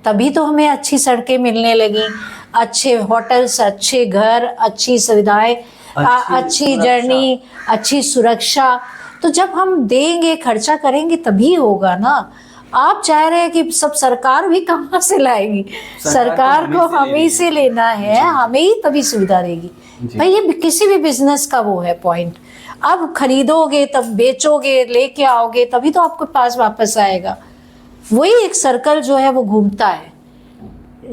तभी तो हमें अच्छी सड़कें मिलने लगी, अच्छे होटल्स, अच्छे घर, अच्छी सुविधाएं, अच्छी जर्नी, अच्छी सुरक्षा। तो जब हम देंगे, खर्चा करेंगे तभी होगा ना। आप चाह रहे हैं कि सब सरकार भी कहाँ से लाएगी? सरकार को हम ही से लेना है, हमें ही तभी सुविधा देगी। भाई ये किसी भी बिजनेस का वो है पॉइंट, अब खरीदोगे तब बेचोगे, लेके आओगे तभी तो आपके पास वापस आएगा। वही एक सर्कल जो है वो घूमता है,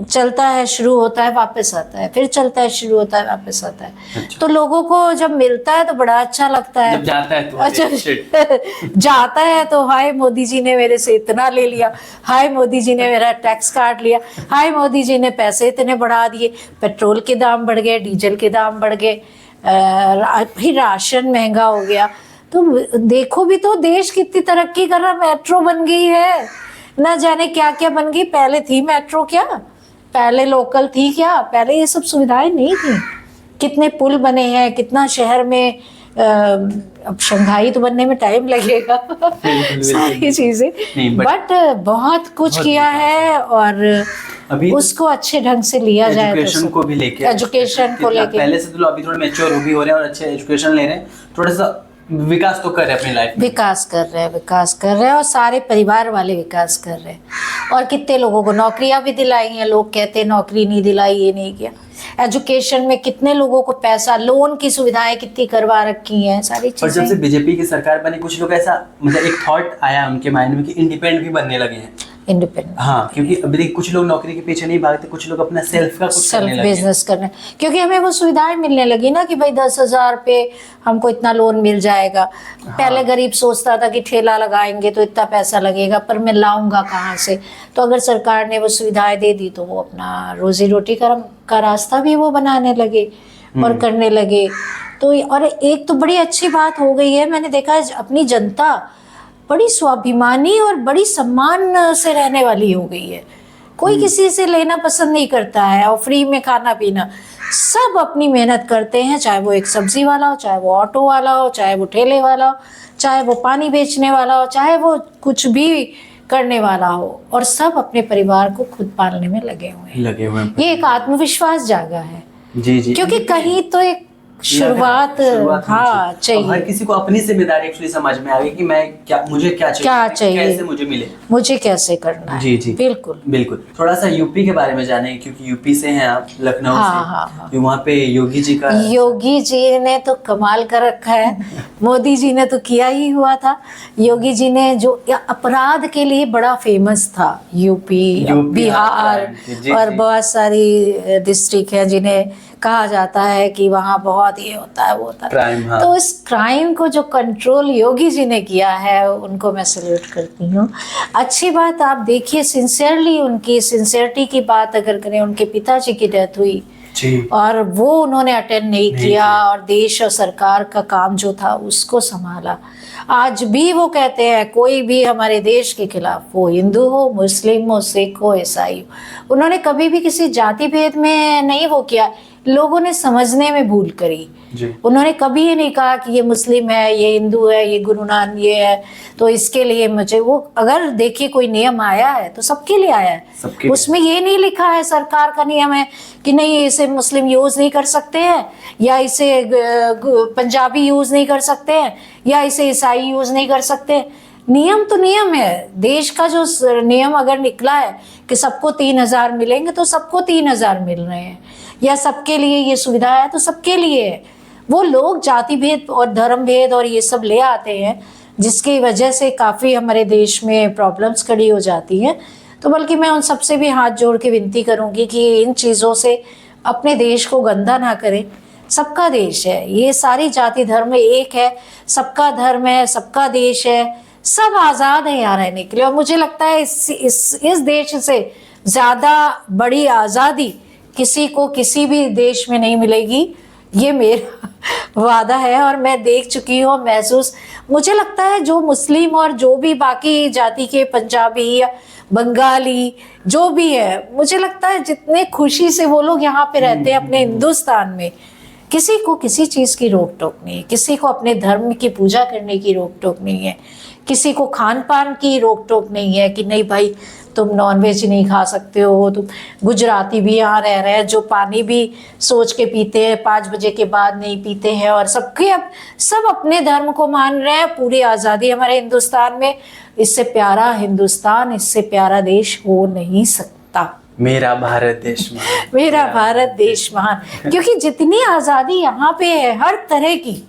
चलता है, शुरू होता है वापस आता है, फिर चलता है, शुरू होता है वापस आता है। अच्छा। तो लोगों को जब मिलता है तो बड़ा अच्छा लगता है, जब जाता है तो अच्छा जाता है तो हाय मोदी जी ने मेरे से इतना ले लिया, हाय मोदी जी ने मेरा टैक्स काट लिया, हाय मोदी जी ने पैसे इतने बढ़ा दिए, पेट्रोल के दाम बढ़ गए, डीजल के दाम बढ़ गए, फिर राशन महंगा हो गया। तो देखो भी तो देश कितनी तरक्की कर रहा, मेट्रो बन गई है, ना जाने क्या क्या बन गई। पहले थी मेट्रो क्या? पहले लोकल थी क्या? पहले ये सब सुविधाएं नहीं थी। कितने पुल बने हैं, कितना शहर में अब शंघाई तो बनने में टाइम लगेगा सारी चीजें, बट बहुत कुछ किया है। और अभी उसको अच्छे ढंग से लिया जाए तो एजुकेशन को भी लेके, एजुकेशन को लेके पहले से तो अभी थोड़े मैच्योर भी हो रहे हैं और अच्छे एजुकेशन ले रहे हैं, थोड़ा सा विकास तो कर रहे हैं अपनी लाइफ में। विकास कर रहे हैं और सारे परिवार वाले विकास कर रहे हैं। और कितने लोगों को नौकरियां भी दिलाई हैं। लोग कहते हैं नौकरी नहीं दिलाई, ये नहीं किया। एजुकेशन में कितने लोगों को पैसा, लोन की सुविधाएं कितनी करवा रखी हैं, सारी चीजें। और जब से बीजेपी की सरकार बनी, कुछ लोग ऐसा मतलब एक थॉट आया उनके माइंड में कि इंडिपेंडेंट भी बनने लगे हैं। इंडिपेंडेंट, हाँ, क्योंकि अभी कुछ लोग नौकरी के पीछे नहीं भागते, कुछ लोग अपना सेल्फ का कुछ करने लगे, बिजनेस करने, क्योंकि हमें वो सुविधाएं मिलने लगी ना कि भाई 10,000 पे हमको इतना लोन मिल जाएगा। हाँ। पहले गरीब सोचता था कि ठेला लगाएंगे तो इतना पैसा लगेगा, पर मैं लाऊंगा कहाँ से? तो अगर सरकार ने वो सुविधाएं दे दी तो वो अपना रोजी रोटी का रास्ता भी वो बनाने लगे और करने लगे। तो और एक तो बड़ी अच्छी बात हो गई है, मैंने देखा है अपनी जनता बड़ी स्वाभिमानी और बड़ी सम्मान से रहने वाली हो गई है। कोई किसी से लेना पसंद नहीं करता है, और फ्री में खाना पीना सब अपनी मेहनत करते हैं, चाहे वो एक सब्जी वाला हो, चाहे वो ऑटो वाला हो, चाहे वो ठेले वाला हो, चाहे वो पानी बेचने वाला हो, चाहे वो कुछ भी करने वाला हो, और सब अपने परिवार को खुद पालने में लगे हुए हैं। ये एक आत्मविश्वास जागा है। जी। क्योंकि कहीं तो एक शुरुआत हाँ चाहिए। हर किसी को अपनी जिम्मेदारी एक्चुअली समझ में आ गई कि मैं मुझे क्या चाहिए, कैसे मुझे मिले, मुझे कैसे करना है। जी बिल्कुल। थोड़ा सा यूपी के बारे में जाने, क्योंकि यूपी से हैं आप, लखनऊ से। वहाँ पे योगी जी ने तो कमाल कर रखा है। मोदी जी ने तो किया ही हुआ था। योगी जी ने जो अपराध के लिए बड़ा फेमस था, यूपी बिहार और बहुत सारी डिस्ट्रिक्ट है जिन्हें कहा जाता है कि वहाँ बहुत ये होता है, वो होता है क्राइम। हाँ। तो इस क्राइम को जो कंट्रोल योगी जी ने किया है, उनको मैं सैल्यूट करती हूँ। अच्छी बात, आप देखिए सिंसियरली, उनकी सिंसियरिटी की बात अगर करें, उनके पिताजी की डेथ हुई और वो उन्होंने अटेंड नहीं किया और देश और सरकार का काम जो था उसको संभाला। आज भी वो कहते हैं कोई भी हमारे देश के खिलाफ, वो हिंदू हो, मुस्लिम हो, सिख हो, ईसाई हो, उन्होंने कभी भी किसी जाति भेद में नहीं वो किया। लोगों ने समझने में भूल करी। उन्होंने कभी ये नहीं कहा कि ये मुस्लिम है, ये हिंदू है, ये गुरु नानक ये है तो इसके लिए मुझे वो, अगर देखिए कोई नियम आया है तो सबके लिए आया है। उसमें ये नहीं लिखा है, सरकार का नियम है कि नहीं इसे मुस्लिम यूज नहीं कर सकते हैं, या इसे पंजाबी यूज नहीं कर सकते हैं, या इसे ईसाई यूज नहीं कर सकते। नियम तो नियम है। देश का जो नियम अगर निकला है कि सबको 3,000 मिलेंगे तो सबको 3,000 मिल रहे हैं, या सबके लिए ये सुविधा है तो सबके लिए है। वो लोग जाति भेद और धर्म भेद और ये सब ले आते हैं, जिसकी वजह से काफ़ी हमारे देश में प्रॉब्लम्स खड़ी हो जाती हैं। तो बल्कि मैं उन सबसे भी हाथ जोड़ के विनती करूंगी कि इन चीज़ों से अपने देश को गंदा ना करें। सबका देश है, ये सारी जाति धर्म एक है, सबका धर्म है, सबका देश है, सब आज़ाद है यहाँ रहने के लिए। और मुझे लगता है इस देश से ज़्यादा बड़ी आज़ादी किसी को किसी भी देश में नहीं मिलेगी, ये मेरा वादा है। और मैं देख चुकी हूँ, महसूस, मुझे लगता है जो मुस्लिम और जो भी बाकी जाति के, पंजाबी या बंगाली जो भी है, मुझे लगता है जितने खुशी से वो लोग यहाँ पे रहते हैं अपने हिंदुस्तान में, किसी को किसी चीज़ की रोक टोक नहीं है, किसी को अपने धर्म की पूजा करने की रोक टोक नहीं है, किसी को खान पान की रोक टोक नहीं है कि नहीं भाई तुम नॉनवेज नहीं खा सकते हो। तुम गुजराती भी यहाँ रह रहे हैं जो पानी भी सोच के पीते हैं, 5 बजे के बाद नहीं पीते हैं, और सब अपने धर्म को मान रहे हैं। पूरी आज़ादी हमारे हिंदुस्तान में। इससे प्यारा हिंदुस्तान, इससे प्यारा देश हो नहीं सकता। मेरा भारत देश महान, मेरा भारत देश महान। क्योंकि जितनी आज़ादी यहाँ पे है, हर तरह की,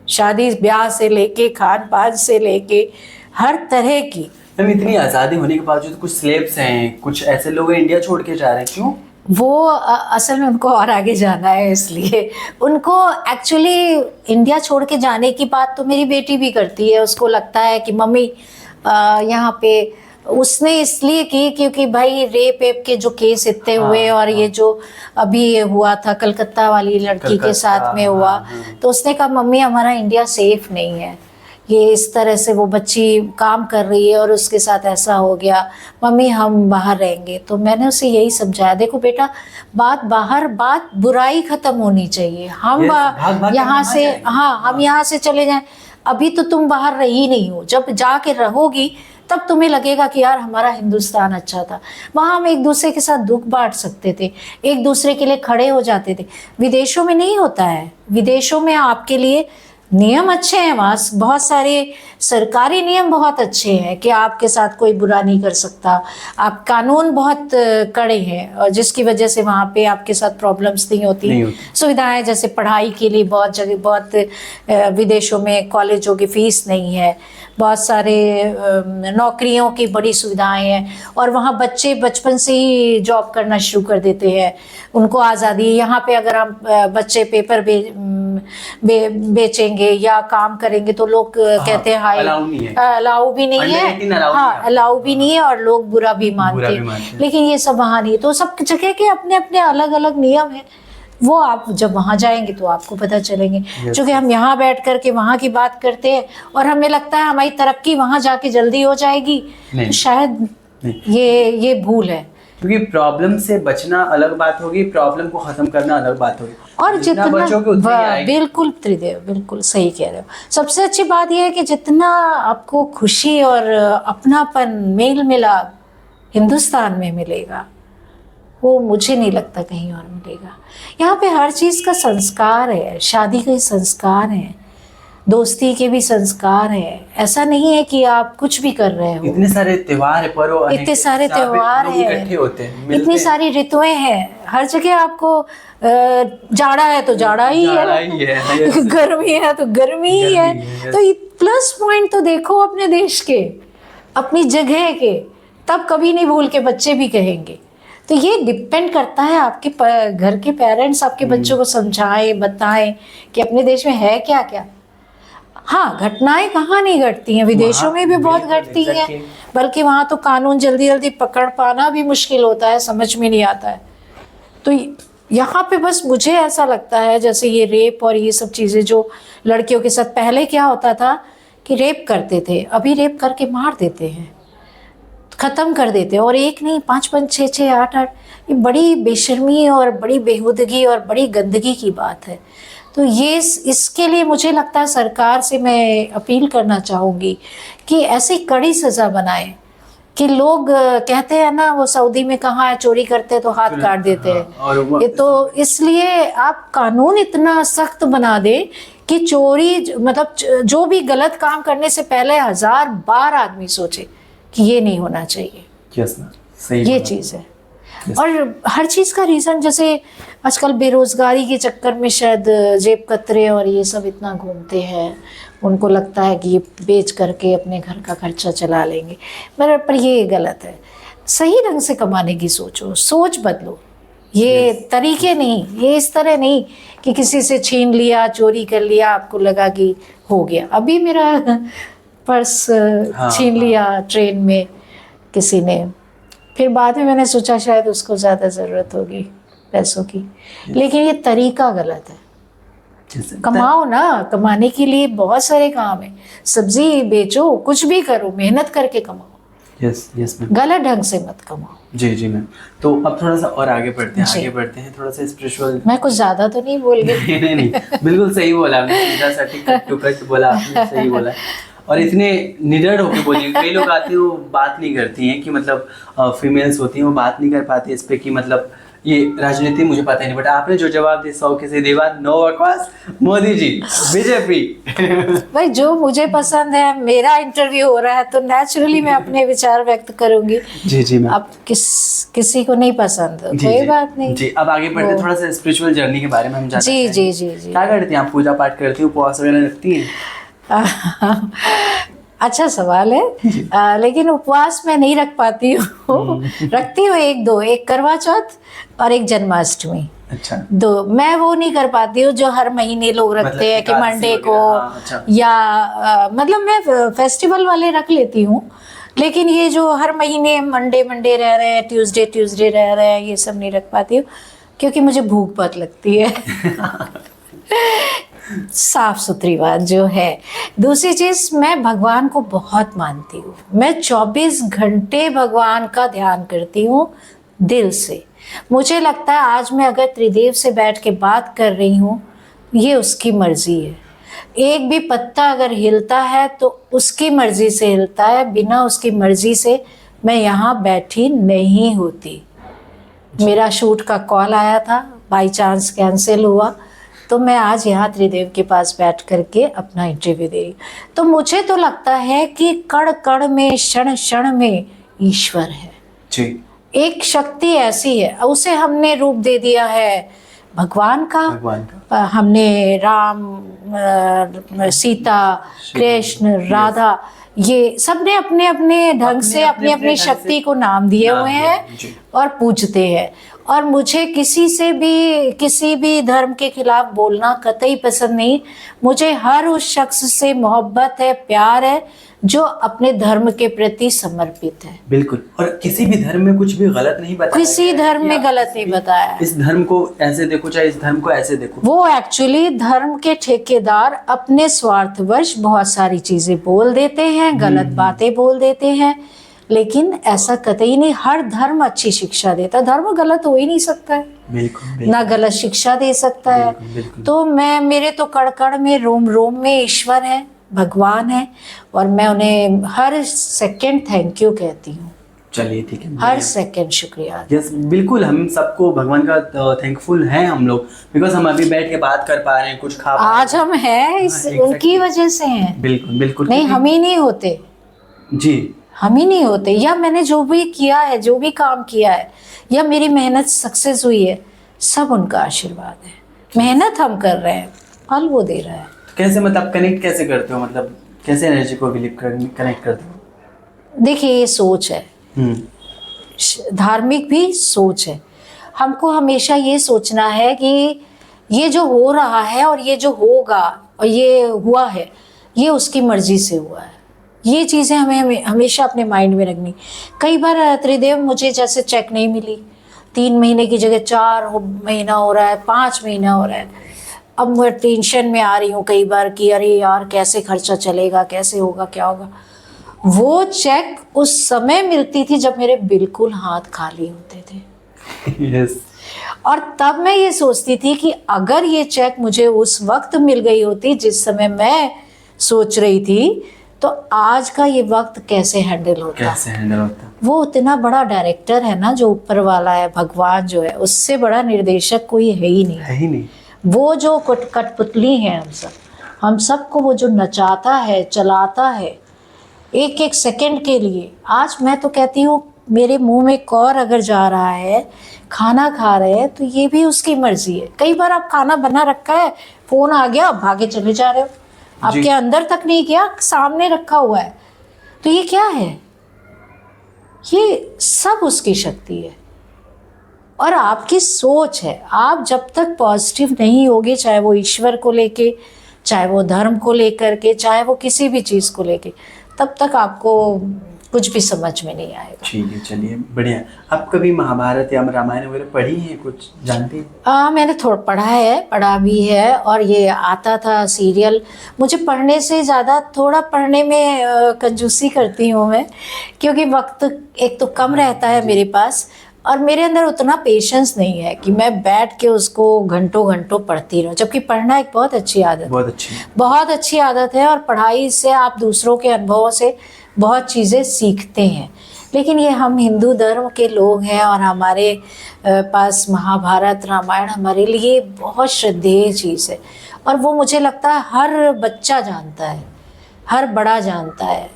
शादी ब्याह से लेके खान पान से लेके हर तरह की। इतनी आज़ादी होने के बावजूद कुछ स्लेव्स हैं, कुछ ऐसे लोग हैं इंडिया छोड़ के जा रहे हैं, क्यों? वो असल में उनको और आगे जाना है, इसलिए उनको एक्चुअली इंडिया छोड़ के जाने की बात तो मेरी बेटी भी करती है। उसको लगता है कि मम्मी यहाँ पे उसने इसलिए की क्योंकि भाई रेप एप के जो केस इतने हुए और ये जो अभी ये हुआ था कलकत्ता वाली लड़की के साथ में हुआ, तो उसने कहा मम्मी हमारा इंडिया सेफ नहीं है, ये इस तरह से वो बच्ची काम कर रही है और उसके साथ ऐसा हो गया, मम्मी हम बाहर रहेंगे। तो मैंने उसे यही समझाया, देखो बेटा बात बाहर, बात बुराई खत्म होनी चाहिए, हम यहाँ से, हाँ हम यहाँ से चले जाएं, अभी तो तुम बाहर रही नहीं हो, जब जाके रहोगी तब तुम्हें लगेगा कि यार हमारा हिंदुस्तान अच्छा था, वहाँ हम एक दूसरे के साथ दुख बांट सकते थे, एक दूसरे के लिए खड़े हो जाते थे। विदेशों में नहीं होता है, विदेशों में आपके लिए नियम अच्छे हैं, वहाँ बहुत सारे सरकारी नियम बहुत अच्छे हैं कि आपके साथ कोई बुरा नहीं कर सकता, आप कानून बहुत कड़े हैं और जिसकी वजह से वहाँ पे आपके साथ प्रॉब्लम्स नहीं होती। सुविधाएं जैसे पढ़ाई के लिए बहुत जगह, बहुत विदेशों में कॉलेजों की फीस नहीं है, बहुत सारे नौकरियों की बड़ी सुविधाएं हैं और वहाँ बच्चे बचपन से ही जॉब करना शुरू कर देते हैं, उनको आज़ादी है। यहाँ पे अगर हम बच्चे पेपर बेचेंगे या काम करेंगे तो लोग कहते हैं हाई, अलाउ भी नहीं है, हाँ अलाउ भी नहीं है और लोग बुरा भी मानते हैं, लेकिन ये सब वहाँ नहीं। तो सब जगह के अपने अपने अलग अलग नियम हैं, वो आप जब वहाँ जाएंगे तो आपको पता चलेंगे। क्योंकि हम यहाँ बैठ करके वहाँ की बात करते हैं और हमें लगता है हमारी तरक्की वहाँ जाके जल्दी हो जाएगी, तो शायद ये भूल है। क्योंकि प्रॉब्लम से बचना अलग बात होगी, प्रॉब्लम को खत्म करना अलग बात होगी। और जितना बिल्कुल त्रिदेव, बिल्कुल सही कह रहे हो। सबसे अच्छी बात यह है कि जितना आपको खुशी और अपनापन, मेल मिलाप हिंदुस्तान में मिलेगा, वो मुझे नहीं लगता कहीं और मिलेगा। यहाँ पे हर चीज़ का संस्कार है, शादी के संस्कार है, दोस्ती के भी संस्कार है। ऐसा नहीं है कि आप कुछ भी कर रहे हो। इतने सारे त्योहार है, पर्व, इतने सारे त्योहार हैं, इतनी सारी ऋतुएं हैं, हर जगह आपको जाड़ा है तो जाड़ा ही है, गर्मी है तो गर्मी ही है। तो प्लस पॉइंट तो देखो अपने देश के, अपनी जगह के, तब कभी नहीं भूल के बच्चे भी कहेंगे। तो ये डिपेंड करता है आपके घर के पेरेंट्स आपके बच्चों को समझाएं, बताएं कि अपने देश में है क्या क्या। हाँ, घटनाएं कहाँ नहीं घटती हैं, विदेशों में भी बहुत घटती हैं, बल्कि वहाँ तो कानून जल्दी जल्दी पकड़ पाना भी मुश्किल होता है, समझ में नहीं आता है। तो यहाँ पे बस मुझे ऐसा लगता है जैसे ये रेप और ये सब चीज़ें जो लड़कियों के साथ, पहले क्या होता था कि रेप करते थे, अभी रेप करके मार देते हैं, ख़त्म कर देते हैं, और एक नहीं 5-5, 6-6, 8-8, ये बड़ी बेशर्मी और बड़ी बेहुदगी और बड़ी गंदगी की बात है। तो ये इसके लिए मुझे लगता है सरकार से मैं अपील करना चाहूँगी कि ऐसी कड़ी सज़ा बनाए कि लोग कहते हैं ना, वो सऊदी में कहाँ है, चोरी करते हैं तो हाथ काट देते हैं। ये तो इसलिए आप कानून इतना सख्त बना दे कि चोरी, मतलब जो भी गलत काम करने से पहले 1000 बार आदमी सोचे कि ये नहीं होना चाहिए। सही ये चीज़ है। और हर चीज़ का रीज़न, जैसे आजकल बेरोज़गारी के चक्कर में शायद जेब कतरे और ये सब इतना घूमते हैं, उनको लगता है कि ये बेच करके अपने घर का खर्चा चला लेंगे, पर ये गलत है। सही ढंग से कमाने की सोचो, सोच बदलो। ये तरीके नहीं, ये इस तरह नहीं कि किसी से छीन लिया, चोरी कर लिया, आपको लगा कि हो गया। अभी मेरा पर्स छीन लिया ट्रेन में किसी ने, फिर बाद में मैंने सोचा शायद उसको ज़्यादा ज़रूरत होगी पैसों की, लेकिन ये तरीका गलत है। कमाओ ना, कमाने के लिए बहुत सारे काम है, सब्जी बेचो, कुछ भी करो, मेहनत करके कमाओ। यस मैम, गलत ढंग से मत कमाओ। जी मैम। तो अब थोड़ा सा और आगे बढ़ते हैं, थोड़ा सा स्पिरिचुअल। मैं कुछ ज़्यादा तो नहीं बोल गई? नहीं, बिल्कुल सही बोला आपने, सीधा सटीक कट टू कट बोला आपने, सही बोला। और इतने निडर होकर बोलिए। कई लोग आते हैं वो बात नहीं करती हैं कि मतलब फीमेल्स होती हैं वो बात नहीं कर पाती इस पे कि मतलब ये राजनीति मुझे पता नहीं, बट आपने जो जवाब दिया 100 के सीधी बात, नो बकवास, मोदी जी, बीजेपी। भाई जो मुझे पसंद है, मेरा इंटरव्यू हो रहा है तो नेचुरली मैं अपने विचार व्यक्त करूंगी। जी मैम। अब किसी को नहीं पसंद, कोई बात नहीं। जी, अब आगे बढ़ते हैं, थोड़ा सा स्पिरिचुअल जर्नी के बारे में हम जानते हैं। जी। क्या करती हैं आप? पूजा पाठ करती हैं, उपवास वगैरह रखती हैं? अच्छा सवाल है। लेकिन उपवास मैं नहीं रख पाती हूँ। रखती हूँ 1-2, एक करवा चौथ और एक जन्माष्टमी। अच्छा। 2 मैं वो नहीं कर पाती हूँ जो हर महीने लोग रखते हैं कि मंडे को, अच्छा। या मतलब मैं फेस्टिवल वाले रख लेती हूँ, लेकिन ये जो हर महीने मंडे मंडे रह रहे हैं, ट्यूसडे ट्यूसडे रह रहे हैं, ये सब नहीं रख पाती हूँ क्योंकि मुझे भूख बहुत लगती है। साफ सुथरी बात जो है। दूसरी चीज, मैं भगवान को बहुत मानती हूँ। मैं 24 घंटे भगवान का ध्यान करती हूँ दिल से। मुझे लगता है आज मैं अगर त्रिदेव से बैठ के बात कर रही हूँ, ये उसकी मर्जी है। एक भी पत्ता अगर हिलता है तो उसकी मर्जी से हिलता है, बिना उसकी मर्जी से मैं यहाँ बैठी नहीं होती। मेरा शूट का कॉल आया था, बाई चांस कैंसिल हुआ, तो मैं आज यहाँ त्रिदेव के पास बैठ करके अपना इंटरव्यू दे रही। तो मुझे तो लगता है कि कण कण में, क्षण क्षण में ईश्वर है जी। एक शक्ति ऐसी है, उसे हमने रूप दे दिया है भगवान का। हमने राम, सीता, कृष्ण, राधा, ये सबने अपने अपने ढंग से अपनी अपनी शक्ति को नाम दिए हुए हैं और पूजते हैं। और मुझे किसी भी धर्म के खिलाफ बोलना कतई पसंद नहीं। मुझे हर उस शख्स से मोहब्बत है, प्यार है जो अपने धर्म के प्रति समर्पित है। बिल्कुल। और किसी भी धर्म में कुछ भी गलत नहीं बताया, किसी धर्म में गलत नहीं बताया। इस धर्म को ऐसे देखो, चाहे इस धर्म को ऐसे देखो। वो एक्चुअली धर्म के ठेकेदार अपने स्वार्थवश बहुत सारी चीजें बोल देते हैं, गलत बातें बोल देते हैं, लेकिन ऐसा कतई नहीं। हर धर्म अच्छी शिक्षा देता है, धर्म गलत हो ही नहीं सकता है। बिल्कुल। ना गलत शिक्षा दे सकता है। बिल्कुल। तो मेरे तो कण कण में, रोम रोम में ईश्वर है, भगवान है, और मैं उन्हें हर सेकंड थैंक यू कहती हूँ। चलिए ठीक है, हर सेकंड शुक्रिया। यस बिल्कुल, हम सबको भगवान का थैंकफुल हैं हम लोग, बिकॉज हम अभी बैठ के बात कर पा रहे हैं, कुछ खा पा आज हम हैं उनकी वजह से हैं। बिल्कुल बिल्कुल। नहीं, हम ही नहीं होते जी, हम ही नहीं होते। या मैंने जो भी किया है, जो भी काम किया है, या मेरी मेहनत सक्सेस हुई है, सब उनका आशीर्वाद है। मेहनत हम कर रहे हैं, फल वो दे रहा है। कैसे मतलब कनेक्ट कैसे करते हो, मतलब कैसे एनर्जी को कनेक्ट करते हो? देखिए, ये सोच है, धार्मिक भी सोच है। हमको हमेशा ये सोचना है कि ये जो हो रहा है और ये जो होगा और ये हुआ है, ये उसकी मर्जी से हुआ है। ये चीज़ें हमें हमेशा अपने माइंड में रखनी। कई बार त्रिदेव मुझे जैसे चेक नहीं मिली, 3 महीने की जगह 4 महीना हो रहा है, 5 महीना हो रहा है। अब मैं टेंशन में आ रही हूँ कई बार कि अरे यार कैसे खर्चा चलेगा, कैसे होगा, क्या होगा। वो चेक उस समय मिलती थी जब मेरे बिल्कुल हाथ खाली होते थे। yes. और तब मैं ये सोचती थी कि अगर ये चेक मुझे उस वक्त मिल गई होती जिस समय मैं सोच रही थी, तो आज का ये वक्त कैसे हैंडल होता। वो उतना बड़ा डायरेक्टर है ना, जो ऊपर वाला है, भगवान जो है, उससे बड़ा निर्देशक कोई है ही नहीं। वो जो कठपुतली है हम सबको वो जो नचाता है, चलाता है एक एक सेकंड के लिए। आज मैं तो कहती हूँ मेरे मुंह में कौर अगर जा रहा है, खाना खा रहे हैं, तो ये भी उसकी मर्जी है। कई बार आप खाना बना रखा है, फोन आ गया, भागे चले जा रहे हो, आपके अंदर तक नहीं गया, सामने रखा हुआ है। तो ये क्या है? ये सब उसकी शक्ति है और आपकी सोच है। आप जब तक पॉजिटिव नहीं होगे, चाहे वो ईश्वर को लेके, चाहे वो धर्म को लेकर के, चाहे वो किसी भी चीज़ को लेके, तब तक आपको कुछ भी समझ में नहीं आएगा। ठीक है, चलिए बढ़िया। आप कभी महाभारत या रामायण वगैरह पढ़ी हैं, कुछ जानती हैं? मैंने थोड़ा पढ़ा भी है, और ये आता था सीरियल। मुझे पढ़ने से ज़्यादा थोड़ा पढ़ने में कंजूसी करती हूँ मैं, क्योंकि वक्त एक तो कम रहता है मेरे पास, और मेरे अंदर उतना पेशेंस नहीं है कि मैं बैठ के उसको घंटों घंटों पढ़ती रहूं। जबकि पढ़ना एक बहुत अच्छी आदत है, बहुत अच्छी आदत है, और पढ़ाई से आप दूसरों के अनुभवों से बहुत चीज़ें सीखते हैं। लेकिन ये हम हिंदू धर्म के लोग हैं और हमारे पास महाभारत रामायण हमारे लिए बहुत श्रद्धेय चीज़ है, और वो मुझे लगता है हर बच्चा जानता है, हर बड़ा जानता है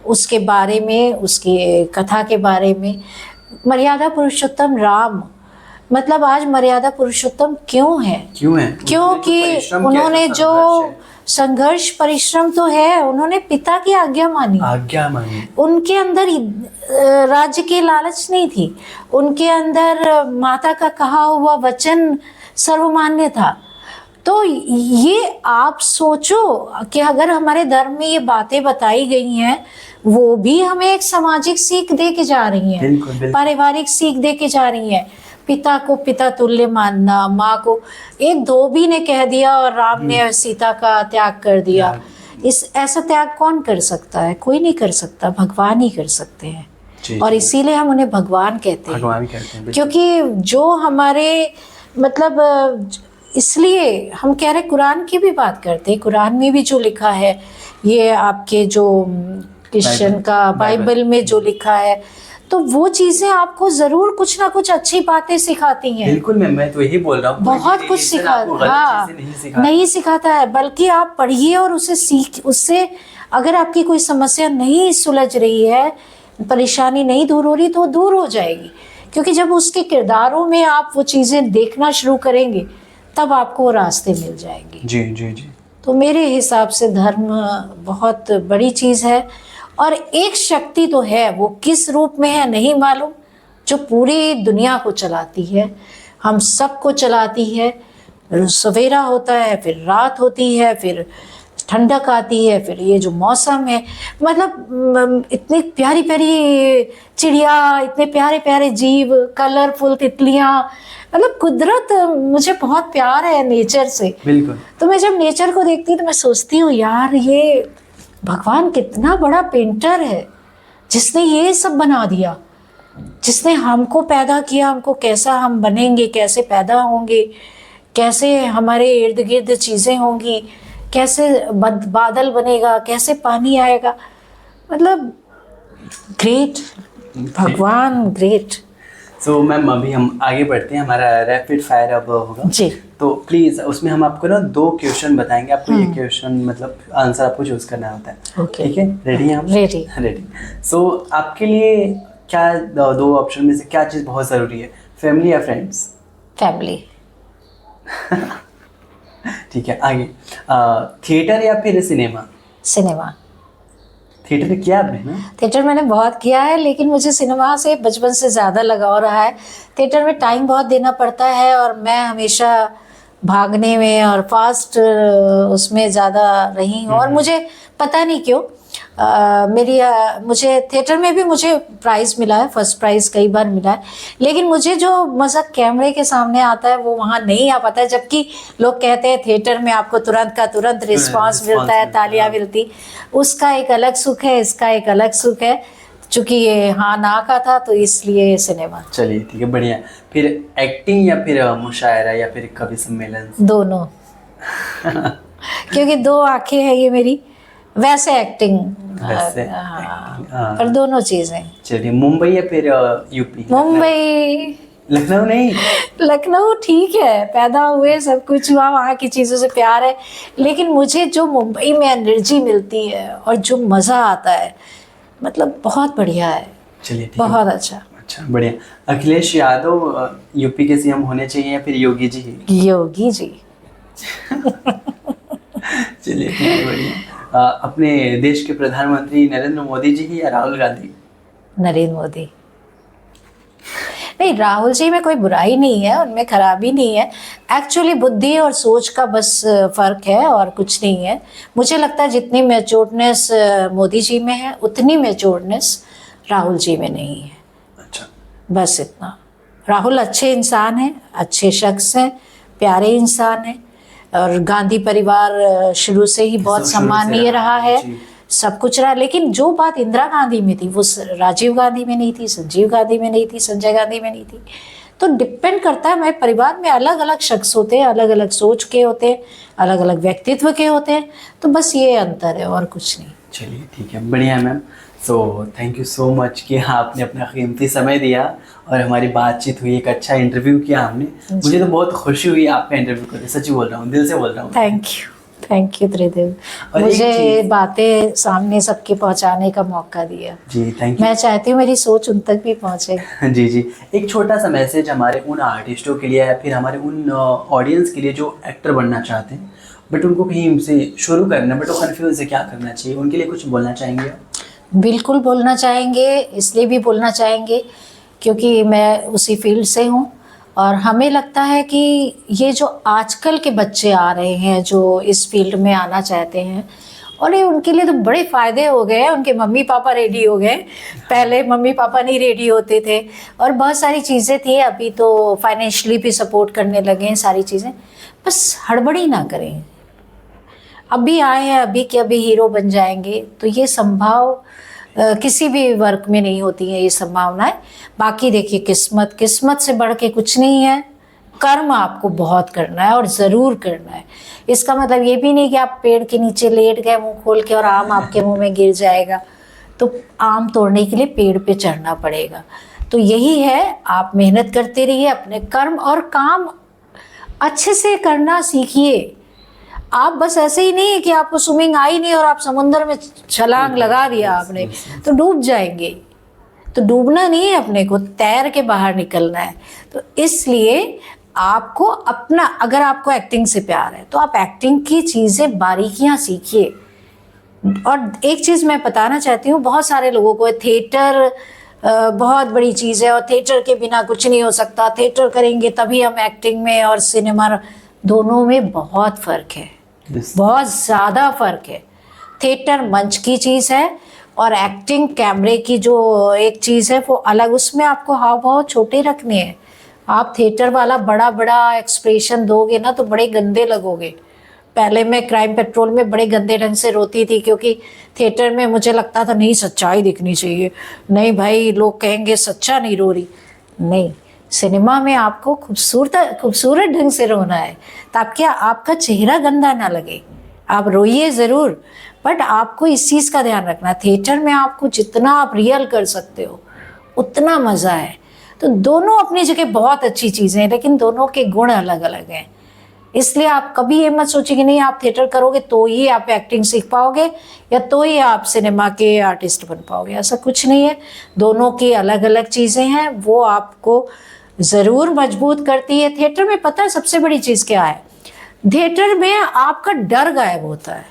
उसके बारे में, उसकी कथा के बारे में। मर्यादा पुरुषोत्तम राम, मतलब आज मर्यादा पुरुषोत्तम क्यों है? क्योंकि उन्होंने जो संघर्ष, परिश्रम तो है, उन्होंने पिता की आज्ञा मानी। उनके अंदर राज्य की लालच नहीं थी, उनके अंदर माता का कहा हुआ वचन सर्वमान्य था। तो ये आप सोचो कि अगर हमारे धर्म में ये बातें बताई गई हैं, वो भी हमें एक सामाजिक सीख दे के जा रही हैं, बिल्कुल, बिल्कुल। पारिवारिक सीख दे के जा रही हैं। पिता को पिता तुल्य मानना, माँ को, एक धोबी ने कह दिया और राम ने सीता का त्याग कर दिया। इस ऐसा त्याग कौन कर सकता है? कोई नहीं कर सकता, भगवान ही कर सकते हैं। जी, और जी। इसीलिए हम उन्हें भगवान कहते हैं, भगवान कहते हैं, बिल्कुल। क्योंकि जो हमारे मतलब, इसलिए हम कह रहे कुरान की भी बात करते हैं। कुरान में भी जो लिखा है, ये आपके जो क्रिश्चियन का बाइबल में जो लिखा है, तो वो चीजें आपको जरूर कुछ ना कुछ अच्छी बातें सिखाती हैं। बिल्कुल मैम, मैं तो यही बोल रहा हूँ, बहुत कुछ नहीं सिखाता है, बल्कि आप पढ़िए और उससे अगर आपकी कोई समस्या नहीं सुलझ रही है, परेशानी नहीं दूर हो रही, तो दूर हो जाएगी। क्योंकि जब उसके किरदारों में आप वो चीजें देखना शुरू करेंगे, तब आपको वो रास्ते मिल जाएंगे। जी जी जी। तो मेरे हिसाब से धर्म बहुत बड़ी चीज़ है, और एक शक्ति तो है, वो किस रूप में है नहीं मालूम, जो पूरी दुनिया को चलाती है, हम सबको चलाती है। सवेरा होता है, फिर रात होती है, फिर ठंडक आती है, फिर ये जो मौसम है, मतलब इतनी प्यारी प्यारी चिड़िया, इतने प्यारे प्यारे जीव, कलरफुल तितलियाँ, मतलब कुदरत, मुझे बहुत प्यार है नेचर से। बिल्कुल। तो मैं जब नेचर को देखती हूँ तो मैं सोचती हूँ, यार ये भगवान कितना बड़ा पेंटर है, जिसने ये सब बना दिया, जिसने हमको पैदा किया, हमको कैसा हम बनेंगे, कैसे पैदा होंगे, कैसे हमारे इर्द गिर्द चीज़ें होंगी, कैसे बादल बनेगा, कैसे पानी आएगा, मतलब ग्रेट, भगवान ग्रेट। सो मैम, अभी हम आगे बढ़ते हैं, हमारा रैपिड फायर अब होगा जी। तो प्लीज़ उसमें हम आपको ना 2 क्वेश्चन बताएंगे, आपको ये क्वेश्चन मतलब आंसर आपको चूज करना होता है। ओके। ठीक है, रेडी हैं आप? रेडी। रेडी। सो आपके लिए क्या 2 ऑप्शन में से क्या चीज़ बहुत ज़रूरी है, फैमिली या फ्रेंड्स? फैमिली। ठीक है, आगे थिएटर या फिर सिनेमा? सिनेमा। थिएटर किया आपने ना? थिएटर मैंने बहुत किया है, लेकिन मुझे सिनेमा से बचपन से ज़्यादा लगाव रहा है। थिएटर में टाइम बहुत देना पड़ता है, और मैं हमेशा भागने में और फास्ट उसमें ज़्यादा रही हूँ। और मुझे पता नहीं क्यों मुझे थिएटर में भी मुझे प्राइज़ मिला है, फर्स्ट प्राइज़ कई बार मिला है, लेकिन मुझे जो मज़ा कैमरे के सामने आता है वो वहाँ नहीं आ पाता है। जबकि लोग कहते हैं थिएटर में आपको तुरंत का तुरंत रिस्पांस मिलता है, तालियां मिलती, उसका एक अलग सुख है, इसका एक अलग सुख है। चूँकि ये हाँ ना का था, तो इसलिए सिनेमा। चलिए ठीक है, बढ़िया। फिर एक्टिंग या फिर मुशायरा या फिर कवि सम्मेलन? दोनों। क्योंकि 2 आंखें हैं ये मेरी, वैसे एक्टिंग, पर दोनों चीजें। चलिए, मुंबई या फिर यूपी? मुंबई। लखनऊ नहीं? लखनऊ ठीक है, पैदा हुए, सब कुछ हुआ, वहाँ की चीज़ों से प्यार है, लेकिन मुझे जो मुंबई में एनर्जी मिलती है और जो मज़ा आता है, मतलब बहुत बढ़िया है। चलिए ठीक, बहुत अच्छा। अच्छा, बढ़िया। अखिलेश यादव यूपी के सीएम होने चाहिए या फिर योगी जी? योगी जी। चलिए ठीक है, बढ़िया। अपने देश के प्रधानमंत्री नरेंद्र मोदी जी या राहुल गांधी? नरेंद्र मोदी। नहीं, राहुल जी में कोई बुराई नहीं है, उनमें खराबी नहीं है, एक्चुअली बुद्धि और सोच का बस फर्क है, और कुछ नहीं है। मुझे लगता है जितनी मैच्योर्डनेस मोदी जी में है, उतनी मैच्योर्डनेस राहुल जी में नहीं है। अच्छा, बस इतना। राहुल अच्छे इंसान हैं, अच्छे शख्स हैं, प्यारे इंसान हैं, और गांधी परिवार शुरू से ही बहुत सम्मानीय रहा है, सब कुछ रहा। लेकिन जो बात इंदिरा गांधी में थी, वो राजीव गांधी में नहीं थी, संजीव गांधी में नहीं थी, संजय गांधी में नहीं थी। तो डिपेंड करता है, हमारे परिवार में अलग अलग शख्स होते हैं, अलग अलग सोच के होते हैं, अलग अलग व्यक्तित्व के होते हैं, तो बस ये अंतर है और कुछ नहीं। चलिए ठीक है, बढ़िया ma'am. So thank you so much कि आपने अपना कीमती समय दिया और हमारी बातचीत हुई, एक अच्छा इंटरव्यू किया हमने। मुझे तो बहुत खुशी हुई आपका इंटरव्यू करके, सच्ची बोल रहा हूँ, दिल से बोल रहा हूँ। थैंक यू त्रिदेव, मुझे बातें सामने सबके पहुंचाने का मौका दिया। जी थैंक यू। मैं चाहती हूँ मेरी सोच उन तक भी पहुंचे। जी जी, एक छोटा सा मैसेज हमारे उन आर्टिस्टों के लिए या फिर हमारे उन ऑडियंस के लिए जो एक्टर बनना चाहते हैं, बट उनको कहीं से शुरू करना, बट वो कन्फ्यूज है क्या करना चाहिए, उनके लिए कुछ बोलना चाहेंगे? बिल्कुल बोलना चाहेंगे, इसलिए भी बोलना चाहेंगे क्योंकि मैं उसी फील्ड से हूँ, और हमें लगता है कि ये जो आजकल के बच्चे आ रहे हैं जो इस फील्ड में आना चाहते हैं, और ये उनके लिए तो बड़े फ़ायदे हो गए हैं। उनके मम्मी पापा रेडी हो गए, पहले मम्मी पापा नहीं रेडी होते थे, और बहुत सारी चीज़ें थी। अभी तो फाइनेंशियली भी सपोर्ट करने लगे हैं सारी चीज़ें। बस हड़बड़ी ना करें, अभी आए हैं अभी के अभी हीरो बन जाएंगे, तो ये संभव किसी भी वर्क में नहीं होती है ये संभावनाएं। बाकी देखिए, किस्मत से बढ़ के कुछ नहीं है। कर्म आपको बहुत करना है और ज़रूर करना है। इसका मतलब ये भी नहीं कि आप पेड़ के नीचे लेट गए मुंह खोल के और आम आपके मुंह में गिर जाएगा, तो आम तोड़ने के लिए पेड़ पे चढ़ना पड़ेगा। तो यही है, आप मेहनत करते रहिए, अपने कर्म और काम अच्छे से करना सीखिए। आप बस ऐसे ही नहीं है कि आपको स्विमिंग आई नहीं और आप समुद्र में छलांग लगा दिया आपने तो डूब जाएंगे। तो डूबना नहीं है, अपने को तैर के बाहर निकलना है। तो इसलिए आपको अपना, अगर आपको एक्टिंग से प्यार है तो आप एक्टिंग की चीज़ें बारीकियां सीखिए। और एक चीज़ मैं बताना चाहती हूँ, बहुत सारे लोगों को थिएटर बहुत बड़ी चीज़ है और थिएटर के बिना कुछ नहीं हो सकता, थिएटर करेंगे तभी हम एक्टिंग में और सिनेमा, दोनों में बहुत फ़र्क है, बहुत ज़्यादा फ़र्क है। थिएटर मंच की चीज़ है और एक्टिंग कैमरे की जो एक चीज़ है वो अलग, उसमें आपको हाव भाव छोटे रखने हैं। आप थिएटर वाला बड़ा बड़ा एक्सप्रेशन दोगे ना तो बड़े गंदे लगोगे। पहले मैं क्राइम पेट्रोल में बड़े गंदे ढंग से रोती थी, क्योंकि थिएटर में मुझे लगता था नहीं सच्चाई दिखनी चाहिए, नहीं भाई लोग कहेंगे सच्चा नहीं रो रही। नहीं, सिनेमा में आपको खूबसूरत ढंग से रोना है ताकि आपका चेहरा गंदा ना लगे। आप रोइए ज़रूर, बट आपको इस चीज़ का ध्यान रखना, थिएटर में आपको जितना आप रियल कर सकते हो उतना मज़ा है। तो दोनों अपनी जगह बहुत अच्छी चीज़ें हैं, लेकिन दोनों के गुण अलग अलग हैं। इसलिए आप कभी ये मत सोचिए कि नहीं आप थिएटर करोगे तो ही आप एक्टिंग सीख पाओगे या तो ही आप सिनेमा के आर्टिस्ट बन पाओगे। ऐसा कुछ नहीं है, दोनों की अलग अलग चीज़ें हैं, वो आपको ज़रूर मजबूत करती है। थिएटर में पता है सबसे बड़ी चीज़ क्या है? थिएटर में आपका डर गायब होता है,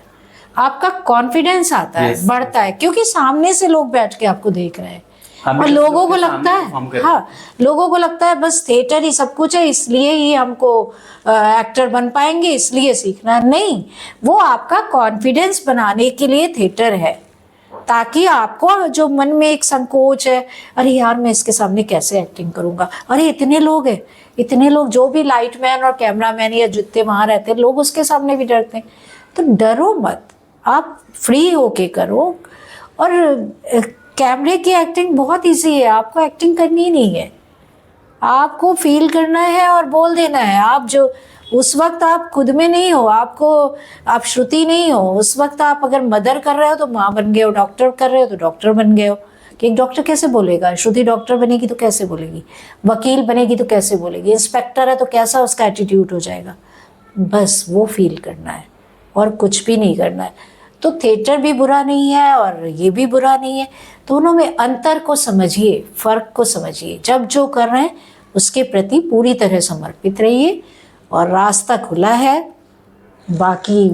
आपका कॉन्फिडेंस आता है, बढ़ता है, क्योंकि सामने से लोग बैठ के आपको देख रहे हैं। और लोगों को लगता है, हाँ, लोगों को लगता है बस थिएटर ही सब कुछ है, इसलिए ही हमको एक्टर बन पाएंगे, इसलिए सीखना। नहीं, वो आपका कॉन्फिडेंस बनाने के लिए थिएटर है, ताकि आपको जो मन में एक संकोच है, अरे यार मैं इसके सामने कैसे एक्टिंग करूंगा, अरे इतने लोग हैं, इतने लोग, जो भी लाइटमैन और कैमरामैन या जितने वहाँ रहते हैं लोग उसके सामने भी डरते हैं। तो डरो मत, आप फ्री होके करो। और कैमरे की एक्टिंग बहुत ईजी है, आपको एक्टिंग करनी ही नहीं है, आपको फील करना है और बोल देना है। आप जो उस वक्त आप खुद में नहीं हो, आप श्रुति नहीं हो, उस वक्त आप अगर मदर कर रहे हो तो माँ बन गए हो, डॉक्टर कर रहे हो तो डॉक्टर बन गए हो। कि एक डॉक्टर कैसे बोलेगा, श्रुति डॉक्टर बनेगी तो कैसे बोलेगी, वकील बनेगी तो कैसे बोलेगी, इंस्पेक्टर है तो कैसा उसका एटीट्यूड हो जाएगा। बस वो फील करना है और कुछ भी नहीं करना है। तो थिएटर भी बुरा नहीं है और ये भी बुरा नहीं है, दोनों में अंतर को समझिए, फ़र्क को समझिए। जब जो कर रहे हैं उसके प्रति पूरी तरह समर्पित रहिए और रास्ता खुला है। बाकी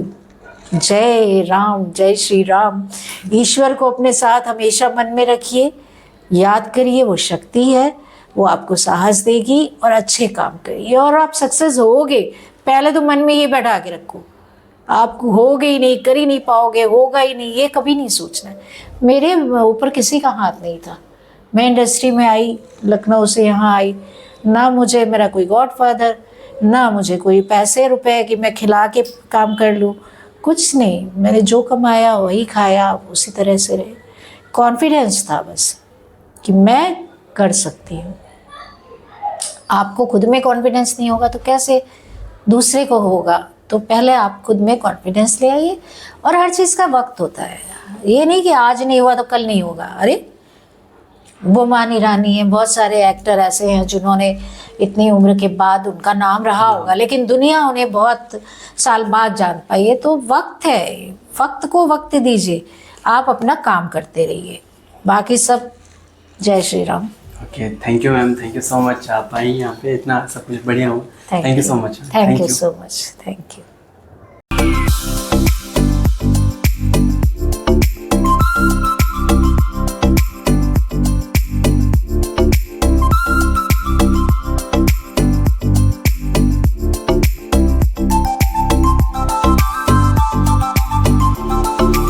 जय राम, जय श्री राम। ईश्वर को अपने साथ हमेशा मन में रखिए, याद करिए, वो शक्ति है, वो आपको साहस देगी और अच्छे काम करिए और आप सक्सेस होगे। पहले तो मन में ये बैठा के रखो, आप होगे ही नहीं, कर ही नहीं पाओगे, होगा ही नहीं, ये कभी नहीं सोचना है। मेरे ऊपर किसी का हाथ नहीं था, मैं इंडस्ट्री में आई, लखनऊ से यहाँ आई, ना मुझे मेरा कोई गॉडफादर, ना मुझे कोई पैसे रुपए कि मैं खिला के काम कर लूँ, कुछ नहीं। मैंने जो कमाया वही खाया, उसी तरह से रहे। कॉन्फिडेंस था बस कि मैं कर सकती हूँ। आपको खुद में कॉन्फिडेंस नहीं होगा तो कैसे दूसरे को होगा? तो पहले आप खुद में कॉन्फिडेंस ले आइए। और हर चीज़ का वक्त होता है, ये नहीं कि आज नहीं हुआ तो कल नहीं होगा। अरे बोमान ईरानी है, बहुत सारे एक्टर ऐसे हैं जिन्होंने इतनी उम्र के बाद उनका नाम रहा होगा, लेकिन दुनिया उन्हें बहुत साल बाद जान पाई है। तो वक्त है, वक्त को वक्त दीजिए, आप अपना काम करते रहिए, बाकी सब जय Shri Ram. Okay, thank you ma'am, thank you so much. आप आई यहाँ पे, इतना सब कुछ बढ़िया हुआ। Thank you so much. Thank you so much, thank you.